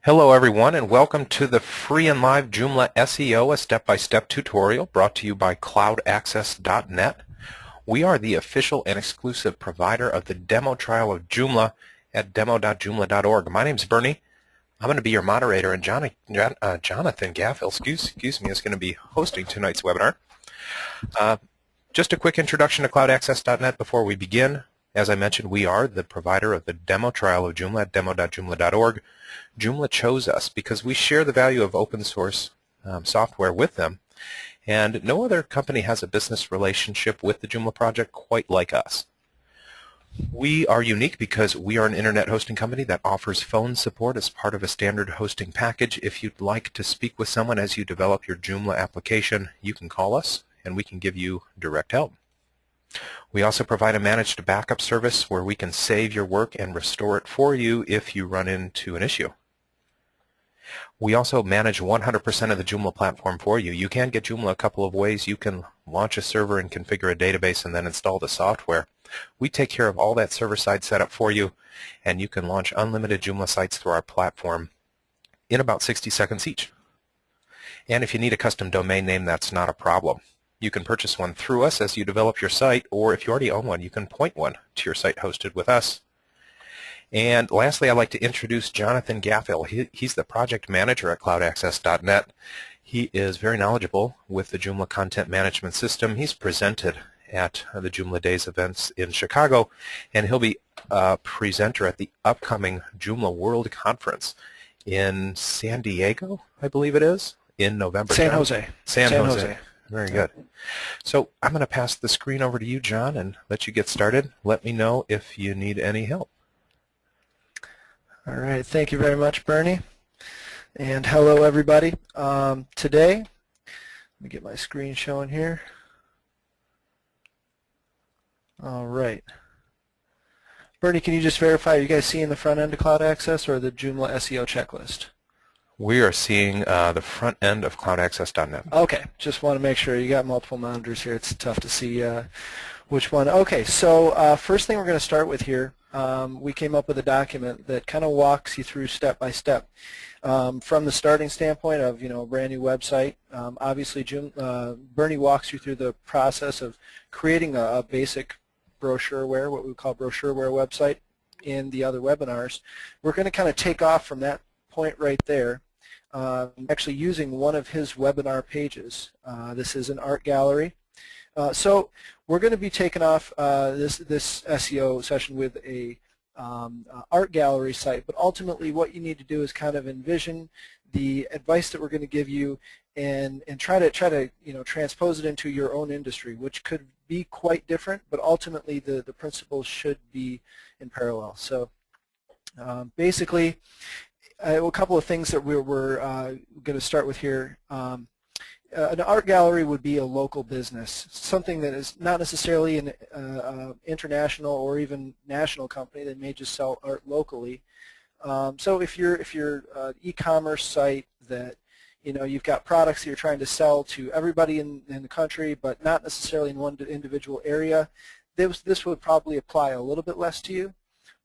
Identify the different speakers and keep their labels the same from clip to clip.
Speaker 1: Hello everyone, and welcome to the free and live Joomla SEO, a step-by-step tutorial brought to you by cloudaccess.net. We are the official and exclusive provider of the demo trial of Joomla at demo.joomla.org. My name's Bernie. I'm going to be your moderator, and Jonathan Gaffel, excuse me, is going to be hosting tonight's webinar. Just a quick introduction to cloudaccess.net before we begin. As I mentioned, we are the provider of the demo trial of Joomla at demo.joomla.org. Joomla chose us because we share the value of open source software with them, and no other company has a business relationship with the Joomla project quite like us. We are unique because we are an internet hosting company that offers phone support as part of a standard hosting package. If you'd like to speak with someone as you develop your Joomla application, you can call us and we can give you direct help. We also provide a managed backup service where we can save your work and restore it for you if you run into an issue. We also manage 100% of the Joomla platform for you. You can get Joomla a couple of ways. You can launch a server and configure a database and then install the software. We take care of all that server-side setup for you, and you can launch unlimited Joomla sites through our platform in about 60 seconds each. And if you need a custom domain name, that's not a problem. You can purchase one through us as you develop your site, or if you already own one, you can point one to your site hosted with us. And lastly, I'd like to introduce Jonathan Gaffel. He's the project manager at cloudaccess.net. He is very knowledgeable with the Joomla content management system. He's presented at the Joomla Days events in Chicago, and he'll be a presenter at the upcoming Joomla World Conference in San Diego, I believe it is, in November.
Speaker 2: San Jose.
Speaker 1: San Jose. Very good. So I'm going to pass the screen over to you, John, and let you get started. Let me know if you need any help.
Speaker 2: All right. Thank you very much, Bernie. And hello, everybody. Today, let me get my screen showing here. All right. Bernie, can you just verify, are you guys seeing the front end of Cloud Access or the Joomla SEO checklist?
Speaker 1: We are seeing the front end of cloudaccess.net.
Speaker 2: Okay, just want to make sure. You got multiple monitors here. It's tough to see which one. Okay, so first thing we're going to start with here, we came up with a document that kind of walks you through step by step. From the starting standpoint of a brand new website, obviously Bernie walks you through the process of creating a basic brochureware, what we call brochureware website in the other webinars. We're going to kind of take off from that point right there. Actually using one of his webinar pages. This is an art gallery. So we're going to be taking off this SEO session with a art gallery site, but ultimately what you need to do is kind of envision the advice that we're going to give you and try to transpose it into your own industry, which could be quite different, but ultimately the principles should be in parallel. So basically, a couple of things that we're going to start with here. An art gallery would be a local business, something that is not necessarily an international or even national company that may just sell art locally. So if you're an e-commerce site that you've got products that you're trying to sell to everybody in the country, but not necessarily in one individual area, this would probably apply a little bit less to you.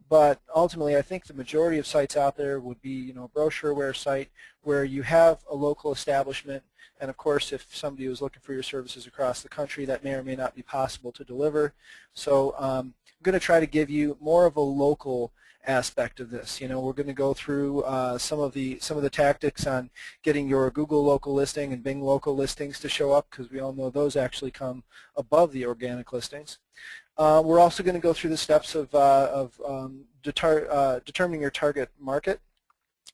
Speaker 2: But ultimately, I think the majority of sites out there would be, a brochureware site where you have a local establishment. And of course, if somebody was looking for your services across the country, that may or may not be possible to deliver. So I'm going to try to give you more of a local aspect of this. We're going to go through some of the tactics on getting your Google local listing and Bing local listings to show up, because we all know those actually come above the organic listings. We're also going to go through the steps of determining your target market,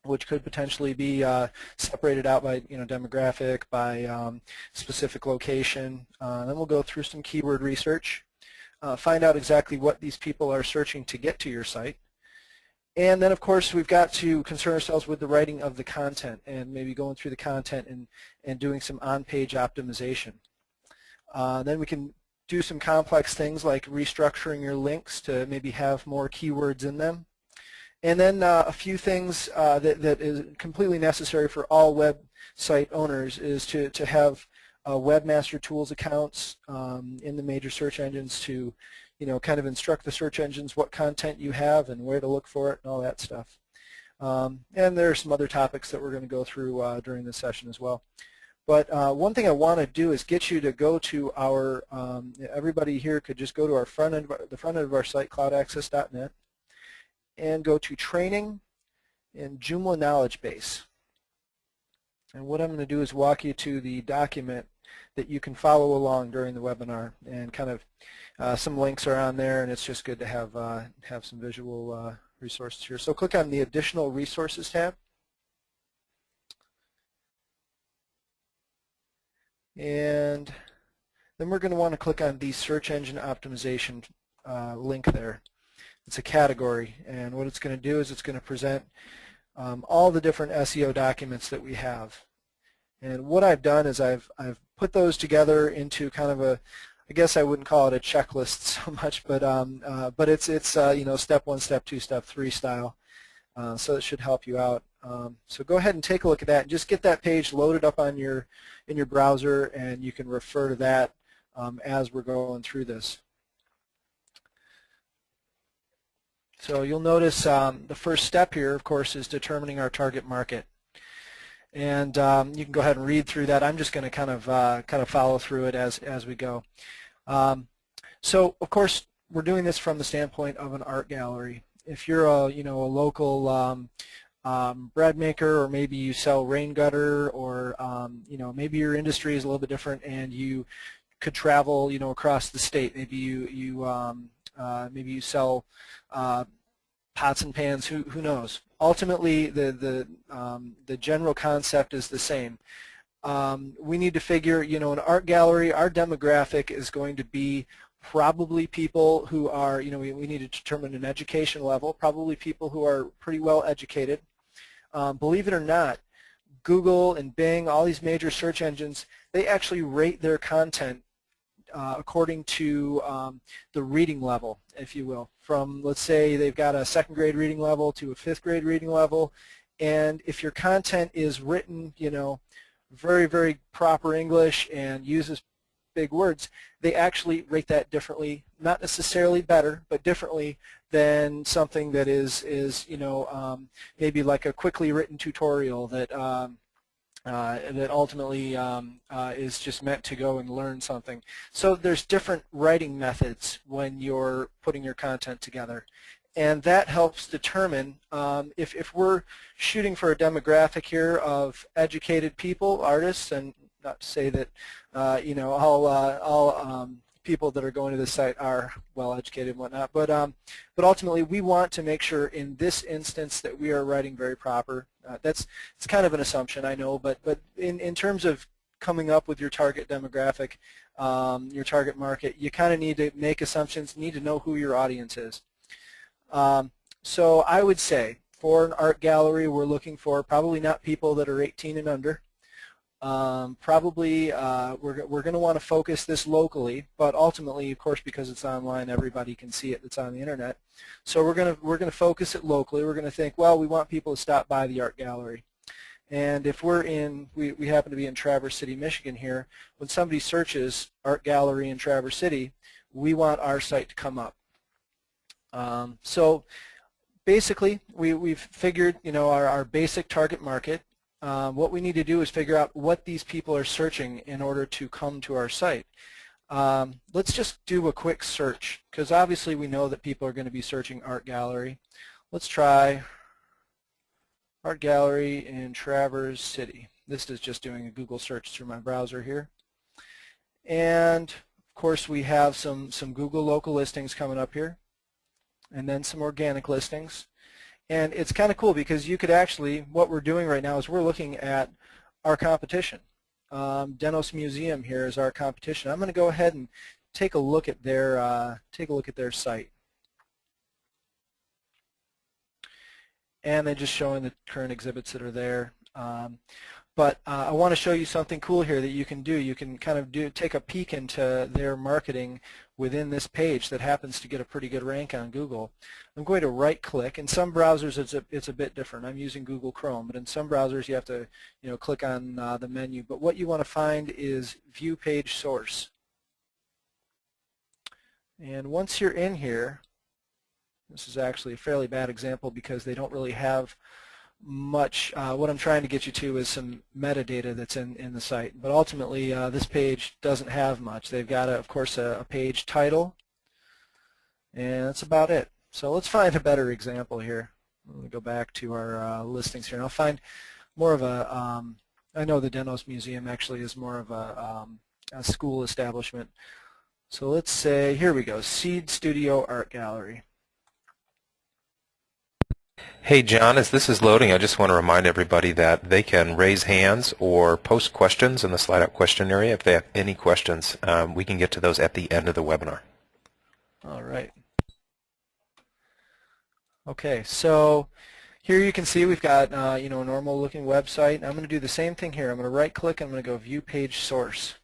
Speaker 2: which could potentially be separated out by demographic, by specific location. Then we'll go through some keyword research, find out exactly what these people are searching to get to your site. And then, of course, we've got to concern ourselves with the writing of the content and maybe going through the content and doing some on-page optimization. Then we can do some complex things like restructuring your links to maybe have more keywords in them. And then a few things that is completely necessary for all website owners is to have webmaster tools accounts in the major search engines to kind of instruct the search engines what content you have and where to look for it and all that stuff. And there are some other topics that we're going to go through during this session as well. But one thing I want to do is get you to go to our, everybody here could just go to our the front end of our site, cloudaccess.net, and go to Training and Joomla Knowledge Base. And what I'm going to do is walk you to the document that you can follow along during the webinar, and kind of some links are on there, and it's just good to have some visual resources here. So click on the Additional Resources tab. And then we're going to want to click on the Search Engine Optimization link there. It's a category, and what it's going to do is it's going to present all the different SEO documents that we have. And what I've done is I've put those together into kind of a, I guess I wouldn't call it a checklist so much, but it's you know, step 1, step 2, step 3 style. So it should help you out. So go ahead and take a look at that, and just get that page loaded up on in your browser, and you can refer to that as we're going through this. So you'll notice the first step here, of course, is determining our target market. And you can go ahead and read through that. I'm just going to kind of follow through it as we go. So of course, we're doing this from the standpoint of an art gallery. If you're a local bread maker, or maybe you sell rain gutter, or maybe your industry is a little bit different, and you could travel across the state. Maybe you sell pots and pans. Who knows? Ultimately, the general concept is the same. We need to figure, an art gallery, our demographic is going to be probably people who are, we need to determine an education level, probably people who are pretty well educated. Believe it or not, Google and Bing, all these major search engines, they actually rate their content according to the reading level, if you will. From, let's say, they've got a 2nd grade reading level to a 5th grade reading level, and if your content is written, very, very proper English and uses big words, they actually rate that differently, not necessarily better, but differently than something that is maybe like a quickly written tutorial that that ultimately is just meant to go and learn something. So there's different writing methods when you're putting your content together, and that helps determine if we're shooting for a demographic here of educated people, artists, and not to say that all people that are going to this site are well educated and whatnot, but ultimately we want to make sure in this instance that we are writing very proper. It's kind of an assumption, I know, but in terms of coming up with your target demographic, your target market, you kind of need to make assumptions, need to know who your audience is. So I would say for an art gallery, we're looking for probably not people that are 18 and under. Probably we're going to want to focus this locally, but ultimately, of course, because it's online, everybody can see it that's on the internet. So we're going to focus it locally. We're going to think, well, we want people to stop by the art gallery. And if we're we happen to be in Traverse City, Michigan here, when somebody searches art gallery in Traverse City, we want our site to come up. So basically, we've figured, our basic target market. What we need to do is figure out what these people are searching in order to come to our site. Let's just do a quick search, because obviously we know that people are going to be searching art gallery. Let's try art gallery in Traverse City. This is just doing a Google search through my browser here. And of course we have some Google local listings coming up here, and then some organic listings. And it's kind of cool because you could actually, what we're doing right now is we're looking at our competition. Denos Museum here is our competition. I'm going to go ahead and take a look at their site. And they're just showing the current exhibits that are there. But I want to show you something cool here that you can do. You can kind of take a peek into their marketing within this page that happens to get a pretty good rank on Google. I'm going to right-click. In some browsers it's a bit different. I'm using Google Chrome, but in some browsers you have to click on the menu. But what you want to find is View Page Source. And once you're in here, this is actually a fairly bad example because they don't really have much. What I'm trying to get you to is some metadata that's in the site. But ultimately, this page doesn't have much. They've got, of course, a page title, and that's about it. So let's find a better example here. I'm going to go back to our listings here, and I'll find more of a, I know the Denos Museum actually is more of a school establishment. So let's say, here we go, Seed Studio Art Gallery.
Speaker 1: Hey John, as this is loading, I just want to remind everybody that they can raise hands or post questions in the slide out question area. If they have any questions, we can get to those at the end of the webinar.
Speaker 2: All right. Okay, so here you can see we've got a normal looking website. I'm going to do the same thing here. I'm going to right click and I'm going to go View Page Source.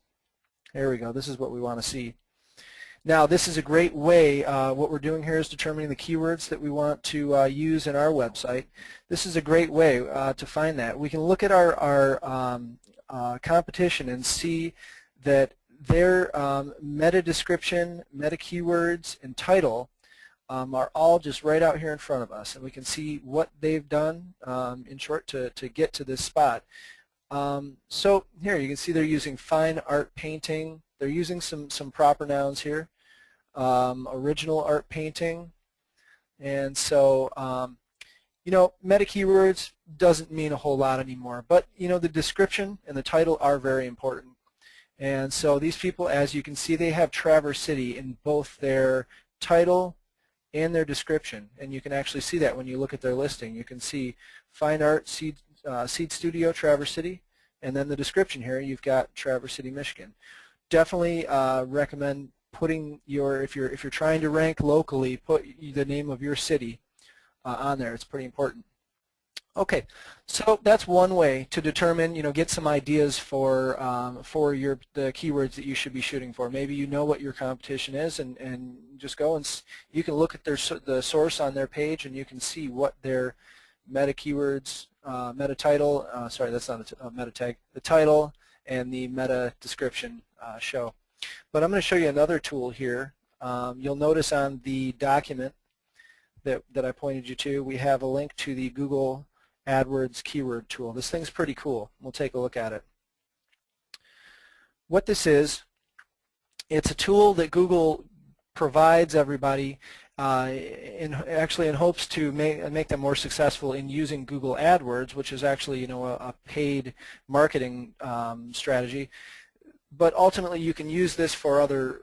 Speaker 2: There we go. This is what we want to see. Now this is a great way, what we're doing here is determining the keywords that we want to use in our website. This is a great way to find that. We can look at our competition and see that their meta description, meta keywords, and title are all just right out here in front of us, and we can see what they've done in short to get to this spot. So here you can see they're using fine art painting. They're using some proper nouns here. Original art painting, and so meta keywords doesn't mean a whole lot anymore, but the description and the title are very important. And so these people, as you can see, they have Traverse City in both their title and their description, and you can actually see that when you look at their listing. You can see Fine Art Seed Studio Traverse City, and then the description here you've got Traverse City, Michigan. Definitely recommend putting if you're trying to rank locally, put the name of your city on there. It's pretty important. Okay, so that's one way to determine, get some ideas for the keywords that you should be shooting for. Maybe you know what your competition is, and just go and you can look at the source on their page, and you can see what their meta keywords, meta title. Sorry, that's not a meta tag. The title and the meta description show. But I'm going to show you another tool here. You'll notice on the document that I pointed you to, we have a link to the Google AdWords keyword tool. This thing's pretty cool. We'll take a look at it. What this is, it's a tool that Google provides everybody actually in hopes to make them more successful in using Google AdWords, which is actually a paid marketing strategy. But ultimately, you can use this for other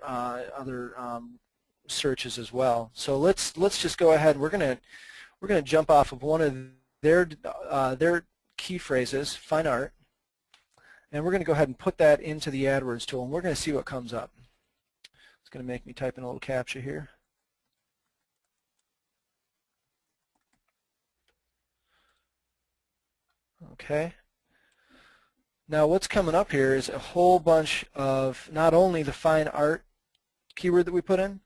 Speaker 2: searches as well. So let's just go ahead. We're gonna jump off of one of their key phrases, fine art, and we're gonna go ahead and put that into the AdWords tool, and we're gonna see what comes up. It's gonna make me type in a little CAPTCHA here. Okay. Now what's coming up here is a whole bunch of not only the fine art keyword that we put in,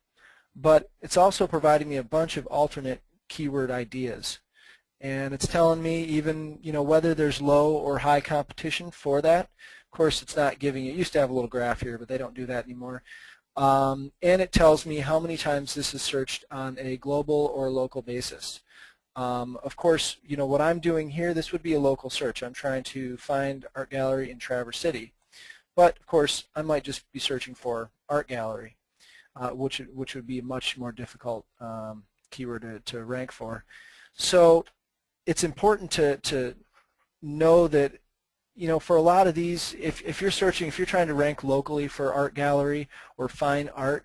Speaker 2: but it's also providing me a bunch of alternate keyword ideas. And it's telling me even whether there's low or high competition for that. Of course, it's not giving you, it used to have a little graph here, but they don't do that anymore. And it tells me how many times this is searched on a global or local basis. Of course, what I'm doing here, this would be a local search. I'm trying to find art gallery in Traverse City. But of course, I might just be searching for art gallery, which would be a much more difficult keyword to rank for. So it's important to know that for a lot of these, if you're trying to rank locally for art gallery or fine art,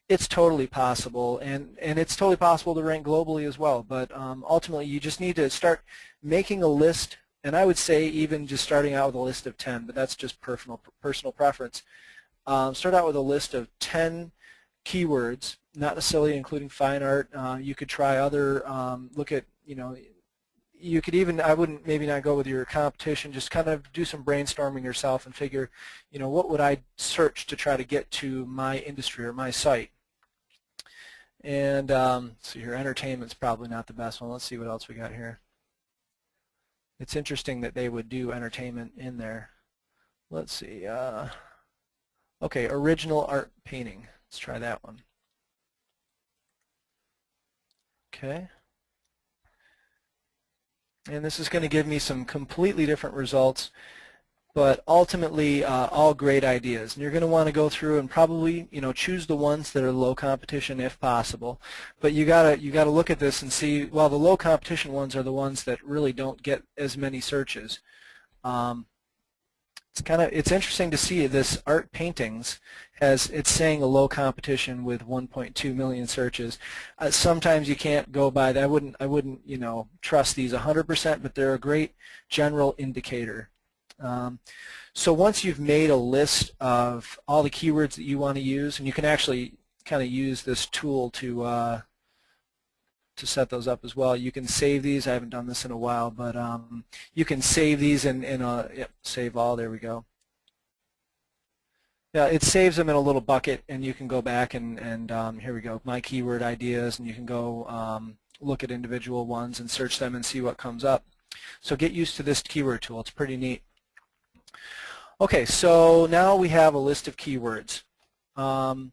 Speaker 2: it's totally possible, and it's totally possible to rank globally as well. But ultimately, you just need to start making a list, and I would say even just starting out with a list of 10, but that's just personal preference. Start out with a list of 10 keywords, not necessarily including fine art. You could try other, look at, you could even, I wouldn't maybe not go with your competition, just kind of do some brainstorming yourself and figure, what would I search to try to get to my industry or my site. And so your entertainment's probably not the best one. Let's see what else we got here. It's interesting that they would do entertainment in there. Let's see. Okay, original art painting. Let's try that one. Okay. And this is going to give me some completely different results, but ultimately all great ideas. And you're going to want to go through and probably, choose the ones that are low competition if possible. But you gotta look at this and see, well, the low competition ones are the ones that really don't get as many searches. It's interesting to see this art paintings it's saying a low competition with 1.2 million searches. Sometimes you can't go by that. I wouldn't trust these 100%, but they're a great general indicator. So once you've made a list of all the keywords that you want to use, and you can actually kind of use this tool to set those up as well. You can save these. I haven't done this in a while, but you can save these in save all. There we go. Yeah, it saves them in a little bucket, and you can go back and here we go, my keyword ideas, and you can go look at individual ones and search them and see what comes up. So get used to this keyword tool. It's pretty neat. Okay, so now we have a list of keywords. I'm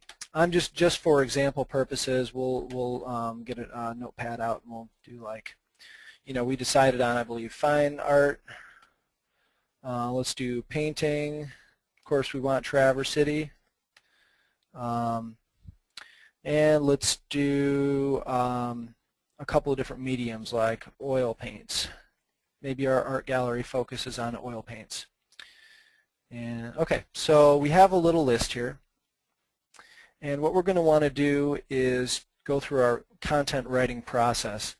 Speaker 2: just for example purposes, we'll get a notepad out and we'll do like, we decided on, I believe, fine art. Let's do painting. Of course, we want Traverse City. And let's do a couple of different mediums like oil paints. Maybe our art gallery focuses on oil paints. And okay, so we have a little list here. And what we're going to want to do is go through our content writing process.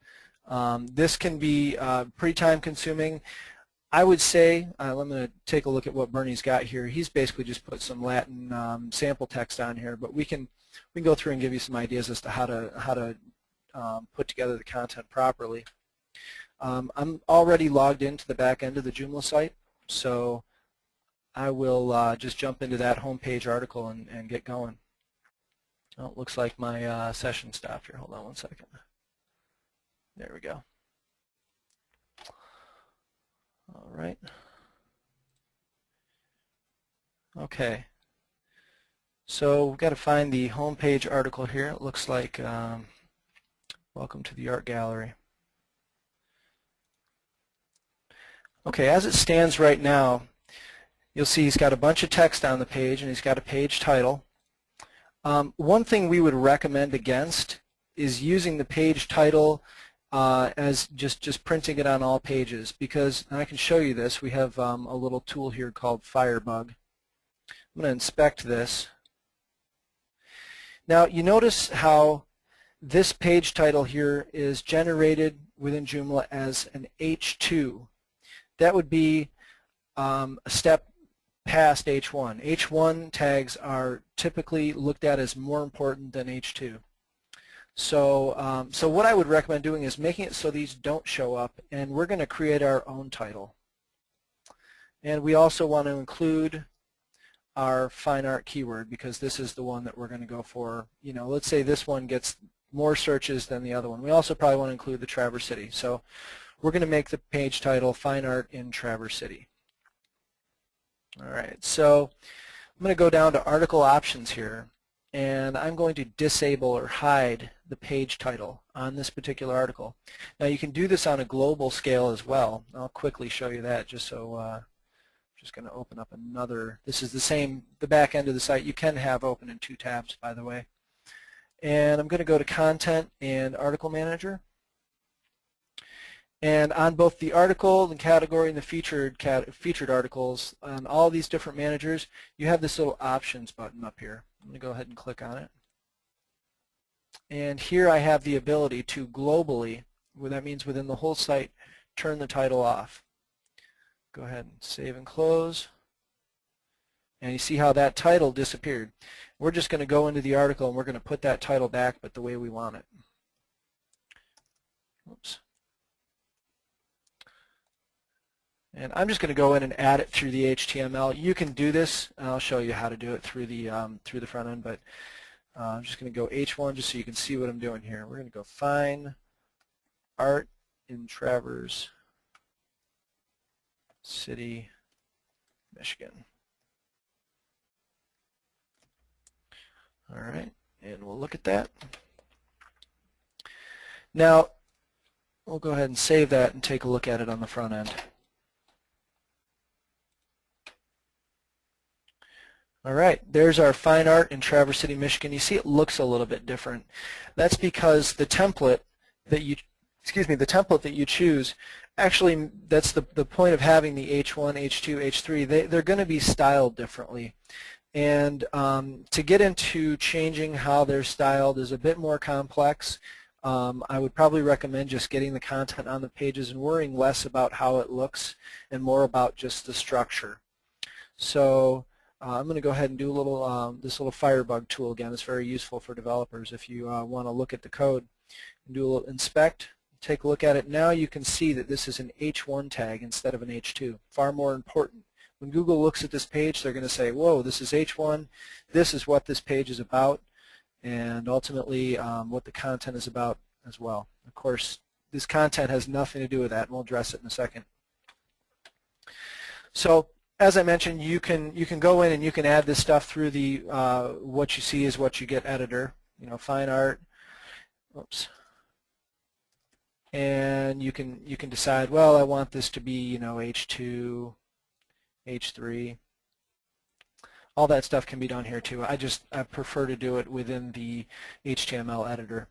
Speaker 2: This can be pretty time consuming. I would say, I'm going to take a look at what Bernie's got here. He's basically just put some Latin sample text on here, but we can go through and give you some ideas as to how to put together the content properly. I'm already logged into the back end of the Joomla site, so I will just jump into that homepage article and get going. Oh, it looks like my session stopped here. Hold on one second. There we go. All right. Okay. So we've got to find the homepage article here. It looks like welcome to the art gallery. Okay, as it stands right now, you'll see he's got a bunch of text on the page and he's got a page title. One thing we would recommend against is using the page title as just printing it on all pages, because, and I can show you this, we have a little tool here called Firebug. I'm going to inspect this. Now you notice how this page title here is generated within Joomla as an H2. That would be a step past H1. H1 tags are typically looked at as more important than H2. So, so what I would recommend doing is making it so these don't show up, and we're going to create our own title. And we also want to include our fine art keyword, because this is the one that we're going to go for. Let's say this one gets more searches than the other one. We also probably want to include the Traverse City. So we're going to make the page title Fine Art in Traverse City. All right, so I'm going to go down to article options here, and I'm going to disable or hide the page title on this particular article. Now you can do this on a global scale as well. I'll quickly show you that, just so I'm just going to open up another. This is the back end of the site. You can have open in 2 tabs, by the way. And I'm going to go to Content and Article Manager. And on both the article, the category, and the featured articles, on all these different managers, you have this little options button up here. I'm going to go ahead and click on it. And here I have the ability to globally, what that means within the whole site, turn the title off. Go ahead and save and close. And you see how that title disappeared. We're just going to go into the article and we're going to put that title back, but the way we want it. Oops. And I'm just going to go in and add it through the HTML. You can do this, and I'll show you how to do it through the front end, but I'm just going to go H1 just so you can see what I'm doing here. We're going to go Fine Art in Traverse City, Michigan. All right, and we'll look at that. Now, we'll go ahead and save that and take a look at it on the front end. All right, there's our fine art in Traverse City, Michigan. You see it looks a little bit different. That's because the template that you, the template that you choose, actually that's the point of having the H1, H2, H3. They're going to be styled differently. And to get into changing how they're styled is a bit more complex. I would probably recommend just getting the content on the pages and worrying less about how it looks and more about just the structure. So I'm going to go ahead and do a little this little Firebug tool again. It's very useful for developers if you want to look at the code and do a little inspect. Take a look at it. Now you can see that this is an H1 tag instead of an H2. Far more important. When Google looks at this page, they're going to say, whoa, this is H1, this is what this page is about, and ultimately what the content is about as well. Of course, this content has nothing to do with that, and we'll address it in a second. So, as I mentioned, you can go in and you can add this stuff through the what you see is what you get editor, fine art. Oops. And you can decide, well, I want this to be H2, H3. All that stuff can be done here too. I prefer to do it within the HTML editor.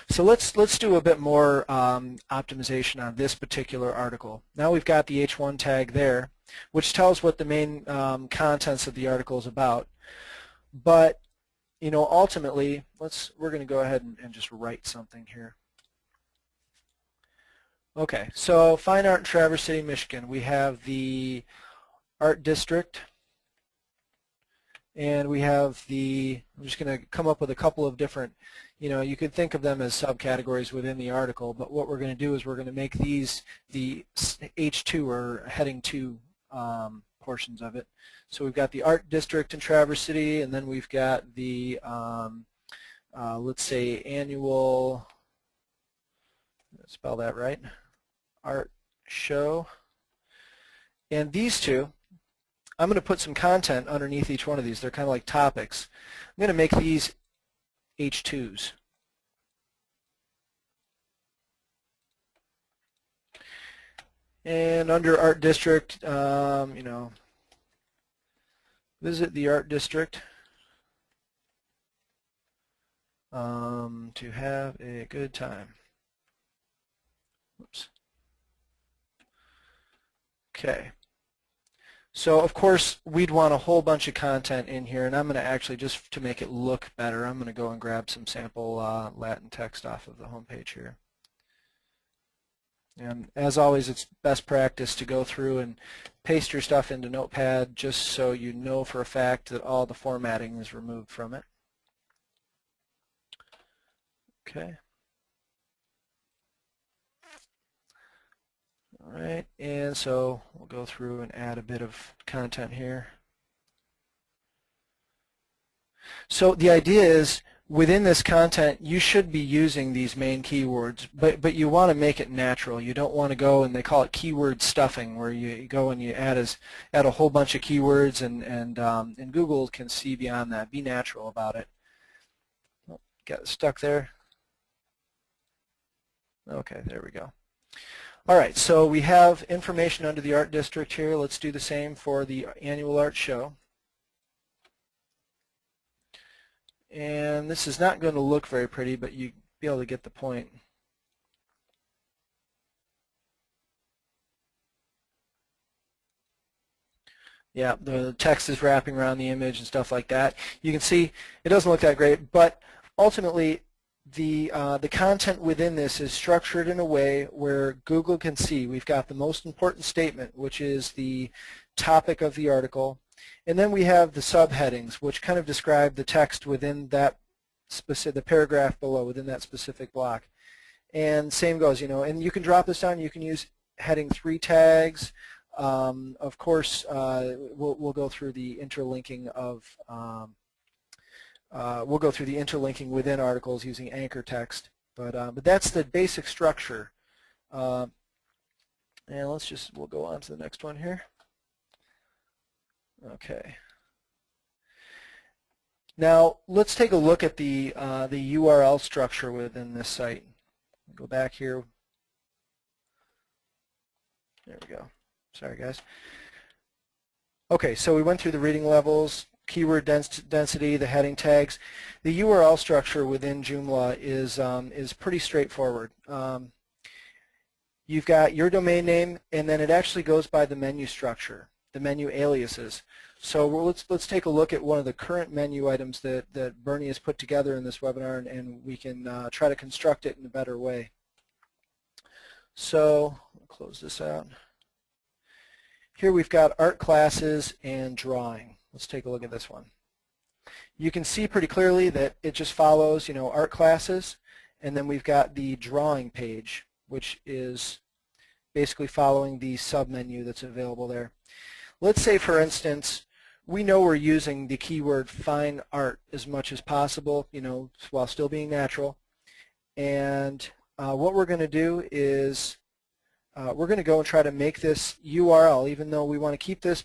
Speaker 2: So let's do a bit more optimization on this particular article. Now we've got the H1 tag there, which tells what the main contents of the article is about. But ultimately, we're going to go ahead and just write something here. Okay, so fine art in Traverse City, Michigan. We have the art district, and we have I'm just going to come up with a couple of different, you could think of them as subcategories within the article, but what we're going to do is we're going to make these the H2 or heading 2 portions of it. So we've got the art district in Traverse City, and then we've got the, let's say, annual, spell that right, art show. And these two, I'm going to put some content underneath each one of these. They're kind of like topics. I'm going to make these H2s. And under Art District, visit the Art District to have a good time. Oops. Okay. So of course we'd want a whole bunch of content in here, and I'm going to actually, just to make it look better, I'm going to go and grab some sample Latin text off of the home page here. And as always, it's best practice to go through and paste your stuff into Notepad just so you know for a fact that all the formatting is removed from it. Okay. All right, and so we'll go through and add a bit of content here. So the idea is, within this content, you should be using these main keywords, but you want to make it natural. You don't want to go, and they call it keyword stuffing, where you go and you add a whole bunch of keywords, and Google can see beyond that. Be natural about it. Oh, got stuck there. Okay, there we go. All right, so we have information under the art district here. Let's do the same for the annual art show. And this is not going to look very pretty, but you'll be able to get the point. Yeah, the text is wrapping around the image and stuff like that. You can see it doesn't look that great, but ultimately the content within this is structured in a way where Google can see we've got the most important statement, which is the topic of the article, and then we have the subheadings, which kind of describe the text within that the paragraph below, within that specific block. And same goes, and you can drop this down. You can use heading 3 tags. Of course, we'll go through the interlinking of we'll go through the interlinking within articles using anchor text, but that's the basic structure. And we'll go on to the next one here. Okay. Now let's take a look at the URL structure within this site. Go back here. There we go. Sorry, guys. Okay, so we went through the reading levels, keyword density, the heading tags. The URL structure within Joomla is pretty straightforward. You've got your domain name, and then it actually goes by the menu structure, the menu aliases. So let's take a look at one of the current menu items that Bernie has put together in this webinar, and we can try to construct it in a better way. So I'll close this out. Here we've got art classes and drawing. Let's take a look at this one. You can see pretty clearly that it just follows, art classes, and then we've got the drawing page, which is basically following the submenu that's available there. Let's say, for instance, we know we're using the keyword fine art as much as possible, while still being natural. And what we're going to do is we're going to go and try to make this URL, even though we want to keep this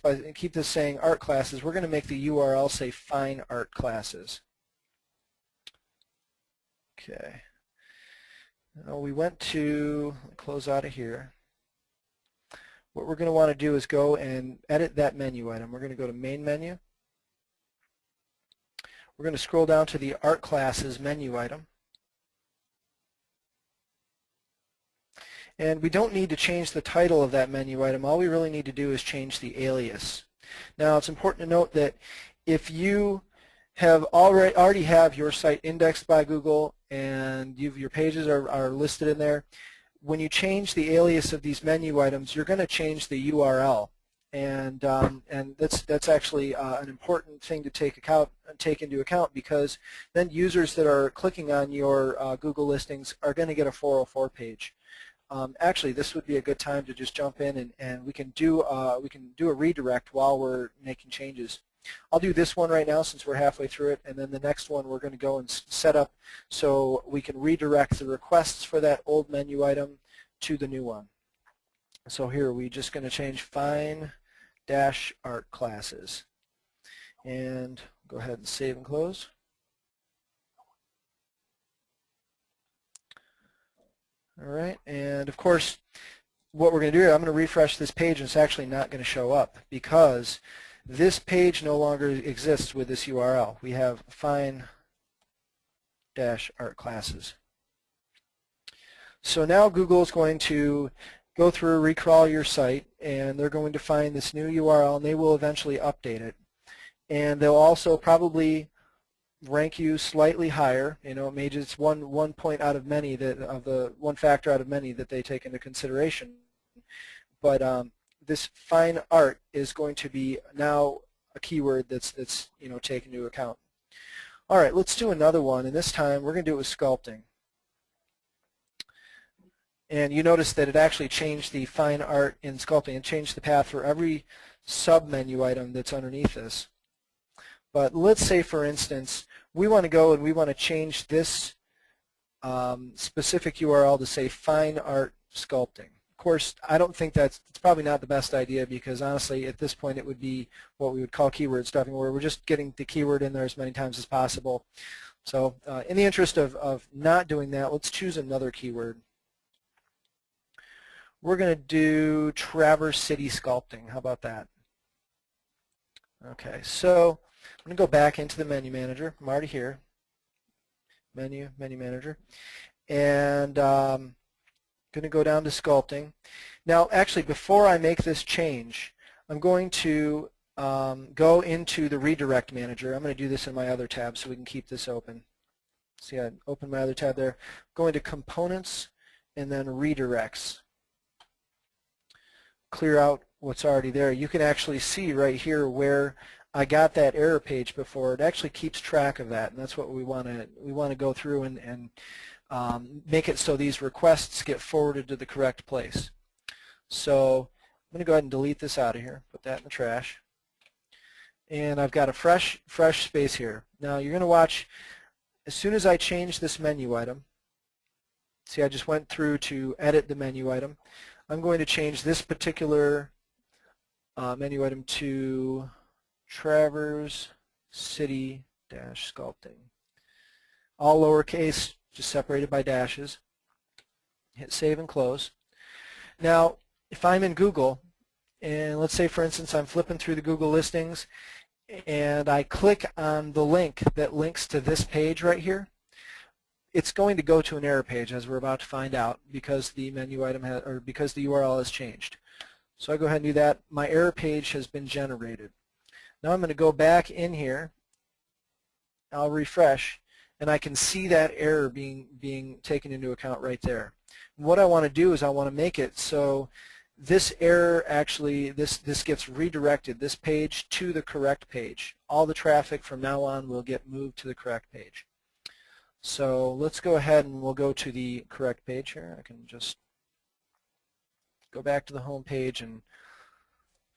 Speaker 2: saying art classes, we're going to make the URL say fine art classes. Okay. Now we went to close out of here. What we're going to want to do is go and edit that menu item. We're going to go to main menu. We're going to scroll down to the art classes menu item. And we don't need to change the title of that menu item. All we really need to do is change the alias. Now it's important to note that if you have already have your site indexed by Google and your pages are listed in there, when you change the alias of these menu items, you're going to change the URL. And that's actually an important thing to take into account, because then users that are clicking on your Google listings are going to get a 404 page. Actually, this would be a good time to just jump in and we can do a redirect while we're making changes. I'll do this one right now since we're halfway through it, and then the next one we're going to go and set up so we can redirect the requests for that old menu item to the new one. So here we're just going to change fine art classes, and go ahead and save and close. All right, and of course what we're going to do, I'm going to refresh this page, and it's actually not going to show up because this page no longer exists with this URL. We have fine art classes. So now Google is going to go through, recrawl your site, and they're going to find this new URL, and they will eventually update it. And they'll also probably rank you slightly higher. Maybe it's one point out of many one factor out of many that they take into consideration. But this fine art is going to be now a keyword that's taken into account. All right, let's do another one, and this time we're going to do it with sculpting. And you notice that it actually changed the fine art in sculpting. It changed the path for every sub-menu item that's underneath this. But let's say, for instance, we want to go and we want to change this specific URL to say fine art sculpting. Of course, I don't think it's probably not the best idea, because honestly at this point it would be what we would call keyword stuffing, where we're just getting the keyword in there as many times as possible. So in the interest of not doing that, let's choose another keyword. We're going to do Traverse City Sculpting. How about that? Okay, so I'm going to go back into the menu manager. I'm already here. Menu manager. And I'm going to go down to sculpting. Now, actually, before I make this change, I'm going to go into the redirect manager. I'm going to do this in my other tab so we can keep this open. See, I opened my other tab there. Go into components and then redirects. Clear out what's already there. You can actually see right here where I got that error page before. It actually keeps track of that, and that's what we want to go through and make it so these requests get forwarded to the correct place. So I'm going to go ahead and delete this out of here, put that in the trash, and I've got a fresh space here. Now you're going to watch, as soon as I change this menu item, see, I just went through to edit the menu item. I'm going to change this particular menu item to Traverse City Sculpting. All lowercase, just separated by dashes. Hit save and close. Now, if I'm in Google, and let's say for instance I'm flipping through the Google listings and I click on the link that links to this page right here, it's going to go to an error page, as we're about to find out, because the menu item has, or because the URL has changed. So I go ahead and do that. My error page has been generated. Now I'm going to go back in here. I'll refresh, and I can see that error being taken into account right there. And what I want to do is I want to make it so this error actually, this gets redirected, this page, to the correct page. All the traffic from now on will get moved to the correct page. So let's go ahead and we'll go to the correct page here. I can just go back to the home page and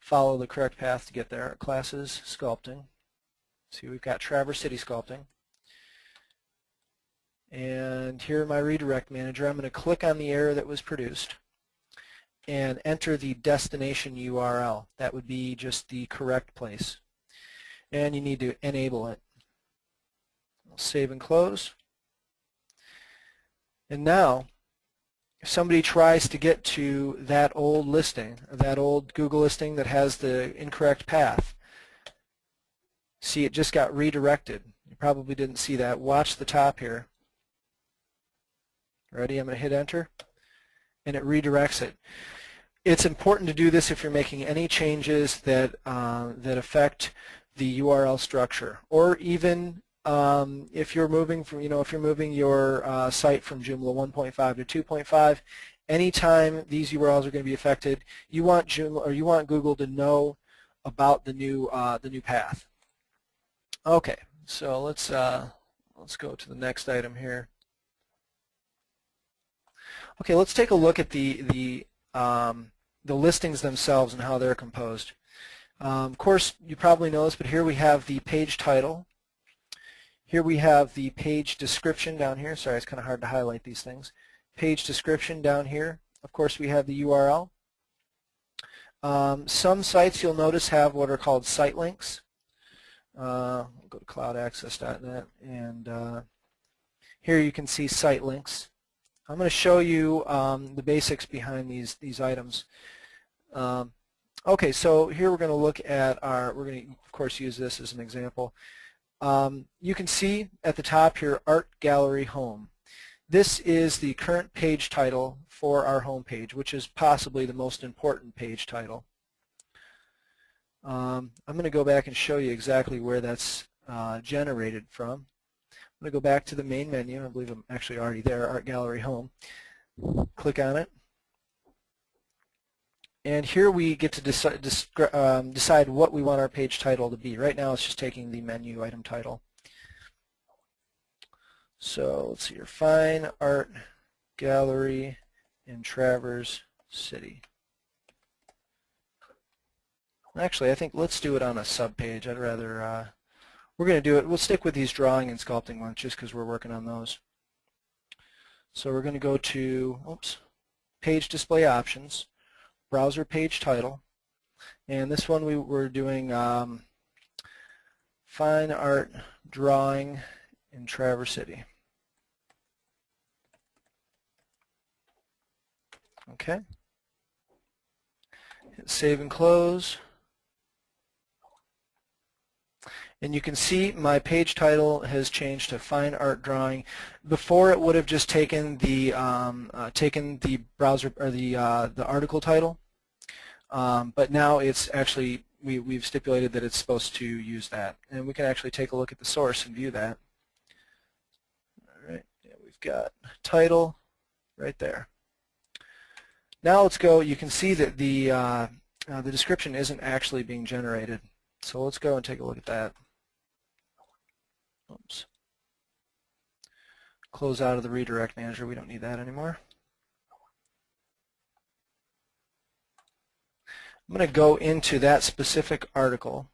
Speaker 2: follow the correct path to get there. Classes, sculpting. See, we've got Traverse City Sculpting. And here in my redirect manager, I'm going to click on the error that was produced and enter the destination URL. That would be just the correct place. And you need to enable it. I'll save and close. And now, if somebody tries to get to that old listing, that old Google listing that has the incorrect path, see, it just got redirected. You probably didn't see that. Watch the top here. Ready? I'm going to hit enter, and it redirects it. It's important to do this if you're making any changes that that affect the URL structure, or even if you're moving from, if you're moving your site from Joomla 1.5 to 2.5, anytime these URLs are going to be affected, you want Joomla, or you want Google to know about the new path. Okay, so let's go to the next item here. Okay, let's take a look at the listings themselves and how they're composed. Of course, you probably know this, but here we have the page title. Here we have the page description down here. Sorry, it's kind of hard to highlight these things. Page description down here. Of course, we have the URL. Some sites, you'll notice, have what are called site links. We'll go to cloudaccess.net, and here you can see site links. I'm going to show you the basics behind these items. Okay, so here we're going to look at we're going to, of course, use this as an example. You can see at the top here, Art Gallery Home. This is the current page title for our home page, which is possibly the most important page title. I'm going to go back and show you exactly where that's generated from. I'm going to go back to the main menu. I believe I'm actually already there, Art Gallery Home. Click on it. And here we get to decide what we want our page title to be. Right now it's just taking the menu item title. So let's see here, Fine Art Gallery in Traverse City. Actually, I think let's do it on a subpage. I'd rather, we're going to do it, we'll stick with these drawing and sculpting ones just because we're working on those. So we're going to go to, Page Display Options, Browser Page Title, and this one we're doing Fine Art Drawing in Traverse City. Okay. Hit save and close. And you can see my page title has changed to Fine Art Drawing. Before it would have just taken the browser or the article title, but now it's actually we've stipulated that it's supposed to use that, and we can actually take a look at the source and view that. All right, yeah, we've got title right there. Now let's go. You can see that the description isn't actually being generated. So let's go and take a look at that. Oops. Close out of the redirect manager. We don't need that anymore. I'm going to go into that specific article.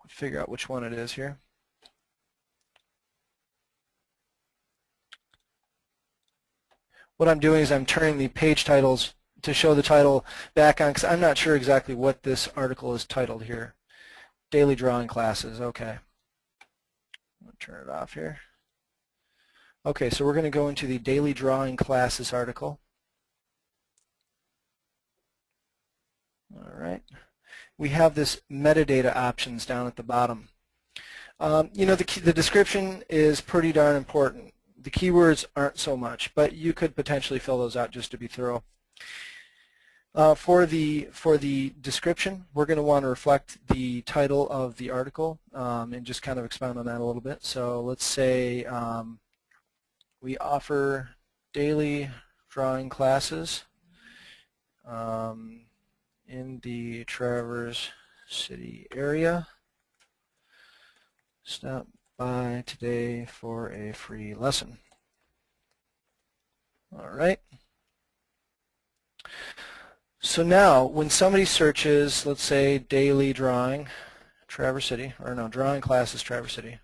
Speaker 2: Figure out which one it is here. What I'm doing is I'm turning the page titles to show the title back on, because I'm not sure exactly what this article is titled here. Daily drawing classes, okay. I'm going to turn it off here. Okay, so we're going to go into the daily drawing classes article. All right. We have this metadata options down at the bottom. You know, the description is pretty darn important. The keywords aren't so much, but you could potentially fill those out just to be thorough. For the description, we're going to want to reflect the title of the article and just kind of expound on that a little bit. So let's say we offer daily drawing classes in the Traverse City area. Stop by today for a free lesson. All right. So now, when somebody searches, let's say, daily drawing, Traverse City, or no, drawing classes, Traverse City,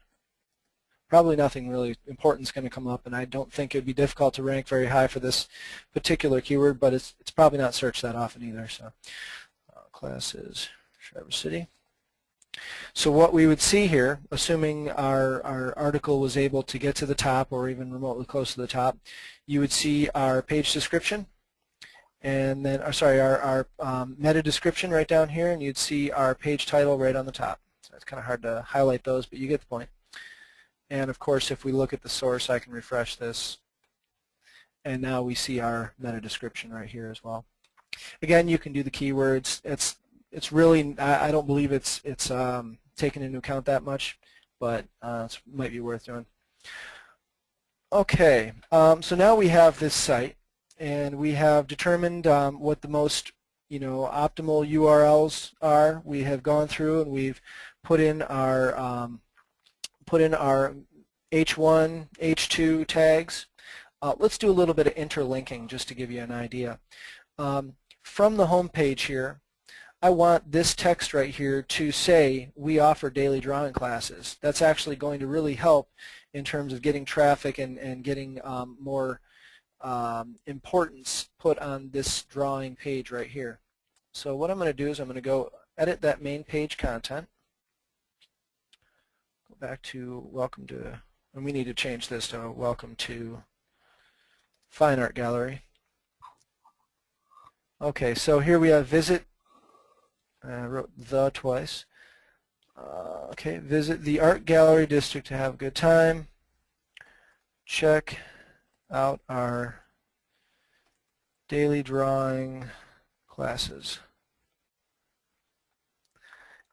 Speaker 2: probably nothing really important is going to come up, and I don't think it would be difficult to rank very high for this particular keyword, but it's probably not searched that often either. So, classes, Traverse City. So what we would see here, assuming our article was able to get to the top or even remotely close to the top, you would see our page description, and then, our meta description right down here, and you'd see our page title right on the top. So it's kind of hard to highlight those, but you get the point. And of course, if we look at the source, I can refresh this, and now we see our meta description right here as well. Again, you can do the keywords. It's really, I don't believe it's taken into account that much, but it might be worth doing. Okay, so now we have this site, and we have determined what the most, optimal URLs are. We have gone through and we've put in our H1, H2 tags. Let's do a little bit of interlinking just to give you an idea. From the home page here, I want this text right here to say we offer daily drawing classes. That's actually going to really help in terms of getting traffic and getting more importance put on this drawing page right here. So what I'm going to do is I'm going to go edit that main page content. Go back to welcome to, and we need to change this to welcome to Fine Art Gallery. Okay, so here we have visit. I wrote the twice. Okay, visit the art gallery district to have a good time. Check out our daily drawing classes.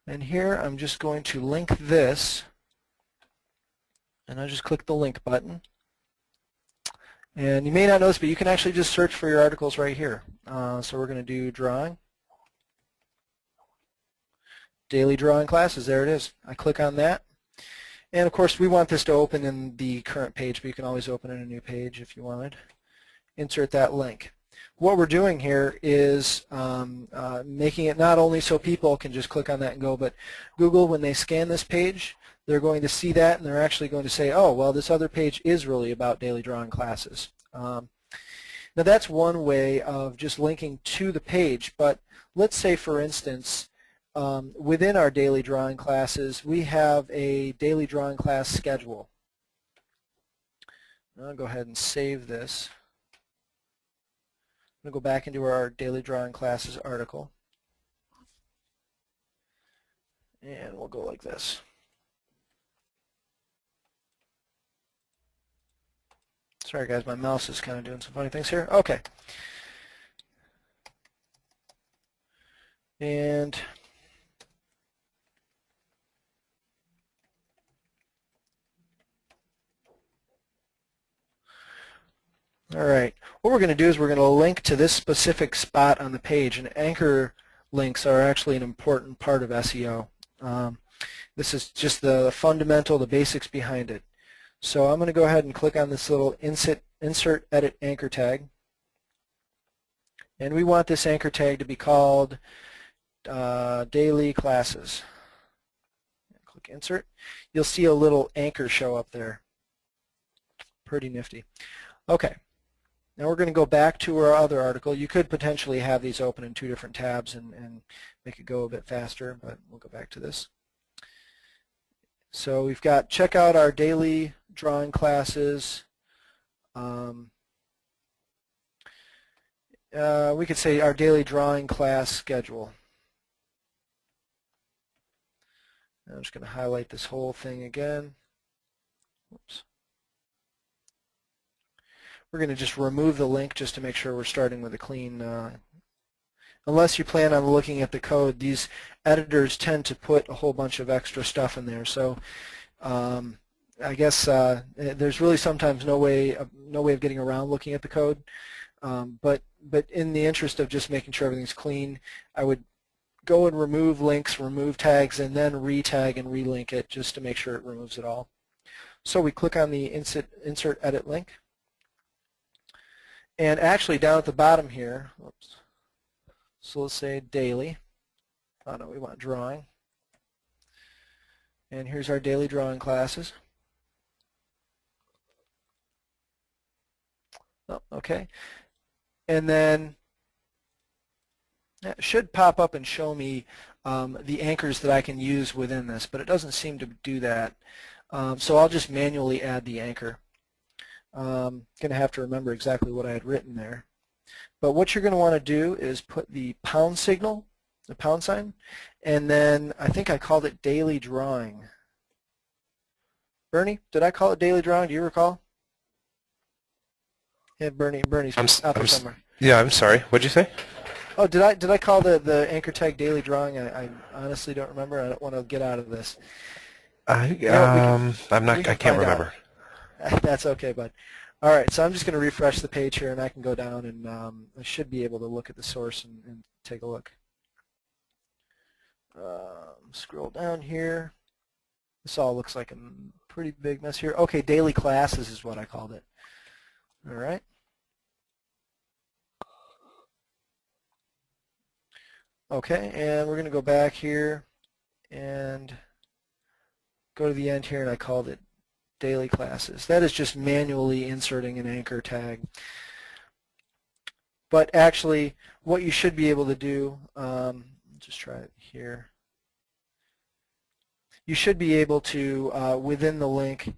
Speaker 2: And here I'm just going to link this, and I'll just click the link button. And you may not notice, but you can actually just search for your articles right here. So we're going to do drawing. Daily drawing classes, there it is. I click on that. And of course we want this to open in the current page, but you can always open in a new page if you wanted. Insert that link. What we're doing here is making it not only so people can just click on that and go, but Google, when they scan this page, they're going to see that and they're actually going to say, oh, well, this other page is really about daily drawing classes. Now that's one way of just linking to the page, but let's say, for instance, within our daily drawing classes, we have a daily drawing class schedule. I'll go ahead and save this. I'm going to go back into our daily drawing classes article. And we'll go like this. Sorry guys, my mouse is kind of doing some funny things here. Okay. And all right, what we're going to do is we're going to link to this specific spot on the page, and anchor links are actually an important part of SEO. This is just the fundamental, the basics behind it. So I'm going to go ahead and click on this little insert edit anchor tag, and we want this anchor tag to be called daily classes. Click insert. You'll see a little anchor show up there. Pretty nifty. Okay. Now we're going to go back to our other article. You could potentially have these open in two different tabs and make it go a bit faster, but we'll go back to this. So we've got check out our daily drawing classes. We could say our daily drawing class schedule. I'm just going to highlight this whole thing again. Oops. We're going to just remove the link just to make sure we're starting with a clean. Unless you plan on looking at the code, these editors tend to put a whole bunch of extra stuff in there. So I guess there's really sometimes no way of getting around looking at the code. But in the interest of just making sure everything's clean, I would go and remove links, remove tags, and then re-tag and relink it just to make sure it removes it all. So we click on the insert edit link. And actually down at the bottom here, whoops, so let's say daily. Oh no, we want drawing. And here's our daily drawing classes. Oh, okay. And then it should pop up and show me the anchors that I can use within this, but it doesn't seem to do that. So I'll just manually add the anchor. Going to have to remember exactly what I had written there. But what you're going to want to do is put the pound signal, the pound sign, and then I think I called it daily drawing. Bernie, did I call it daily drawing? Do you recall? Yeah, Bernie's out there somewhere.
Speaker 1: Yeah, I'm sorry. What'd you say?
Speaker 2: Oh, did I call the anchor tag daily drawing? I honestly don't remember. I don't want to get out of this.
Speaker 1: I can't remember.
Speaker 2: That's okay, bud. All right, so I'm just going to refresh the page here, and I can go down, and I should be able to look at the source and take a look. Scroll down here. This all looks like a pretty big mess here. Okay, daily classes is what I called it. All right. Okay, and we're going to go back here and go to the end here, and I called it daily classes. That is just manually inserting an anchor tag. But actually, what you should be able to do, just try it here. You should be able to, within the link,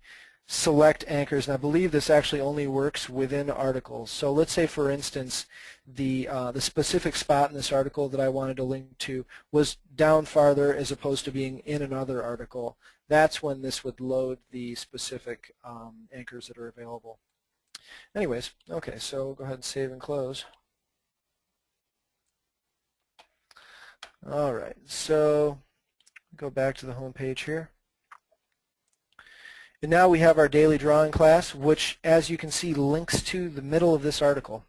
Speaker 2: select anchors, and I believe this actually only works within articles. So let's say, for instance, the specific spot in this article that I wanted to link to was down farther as opposed to being in another article. That's when this would load the specific anchors that are available. Anyways, okay, so go ahead and save and close. All right, so go back to the home page here. And now we have our daily drawing class, which, as you can see, links to the middle of this article.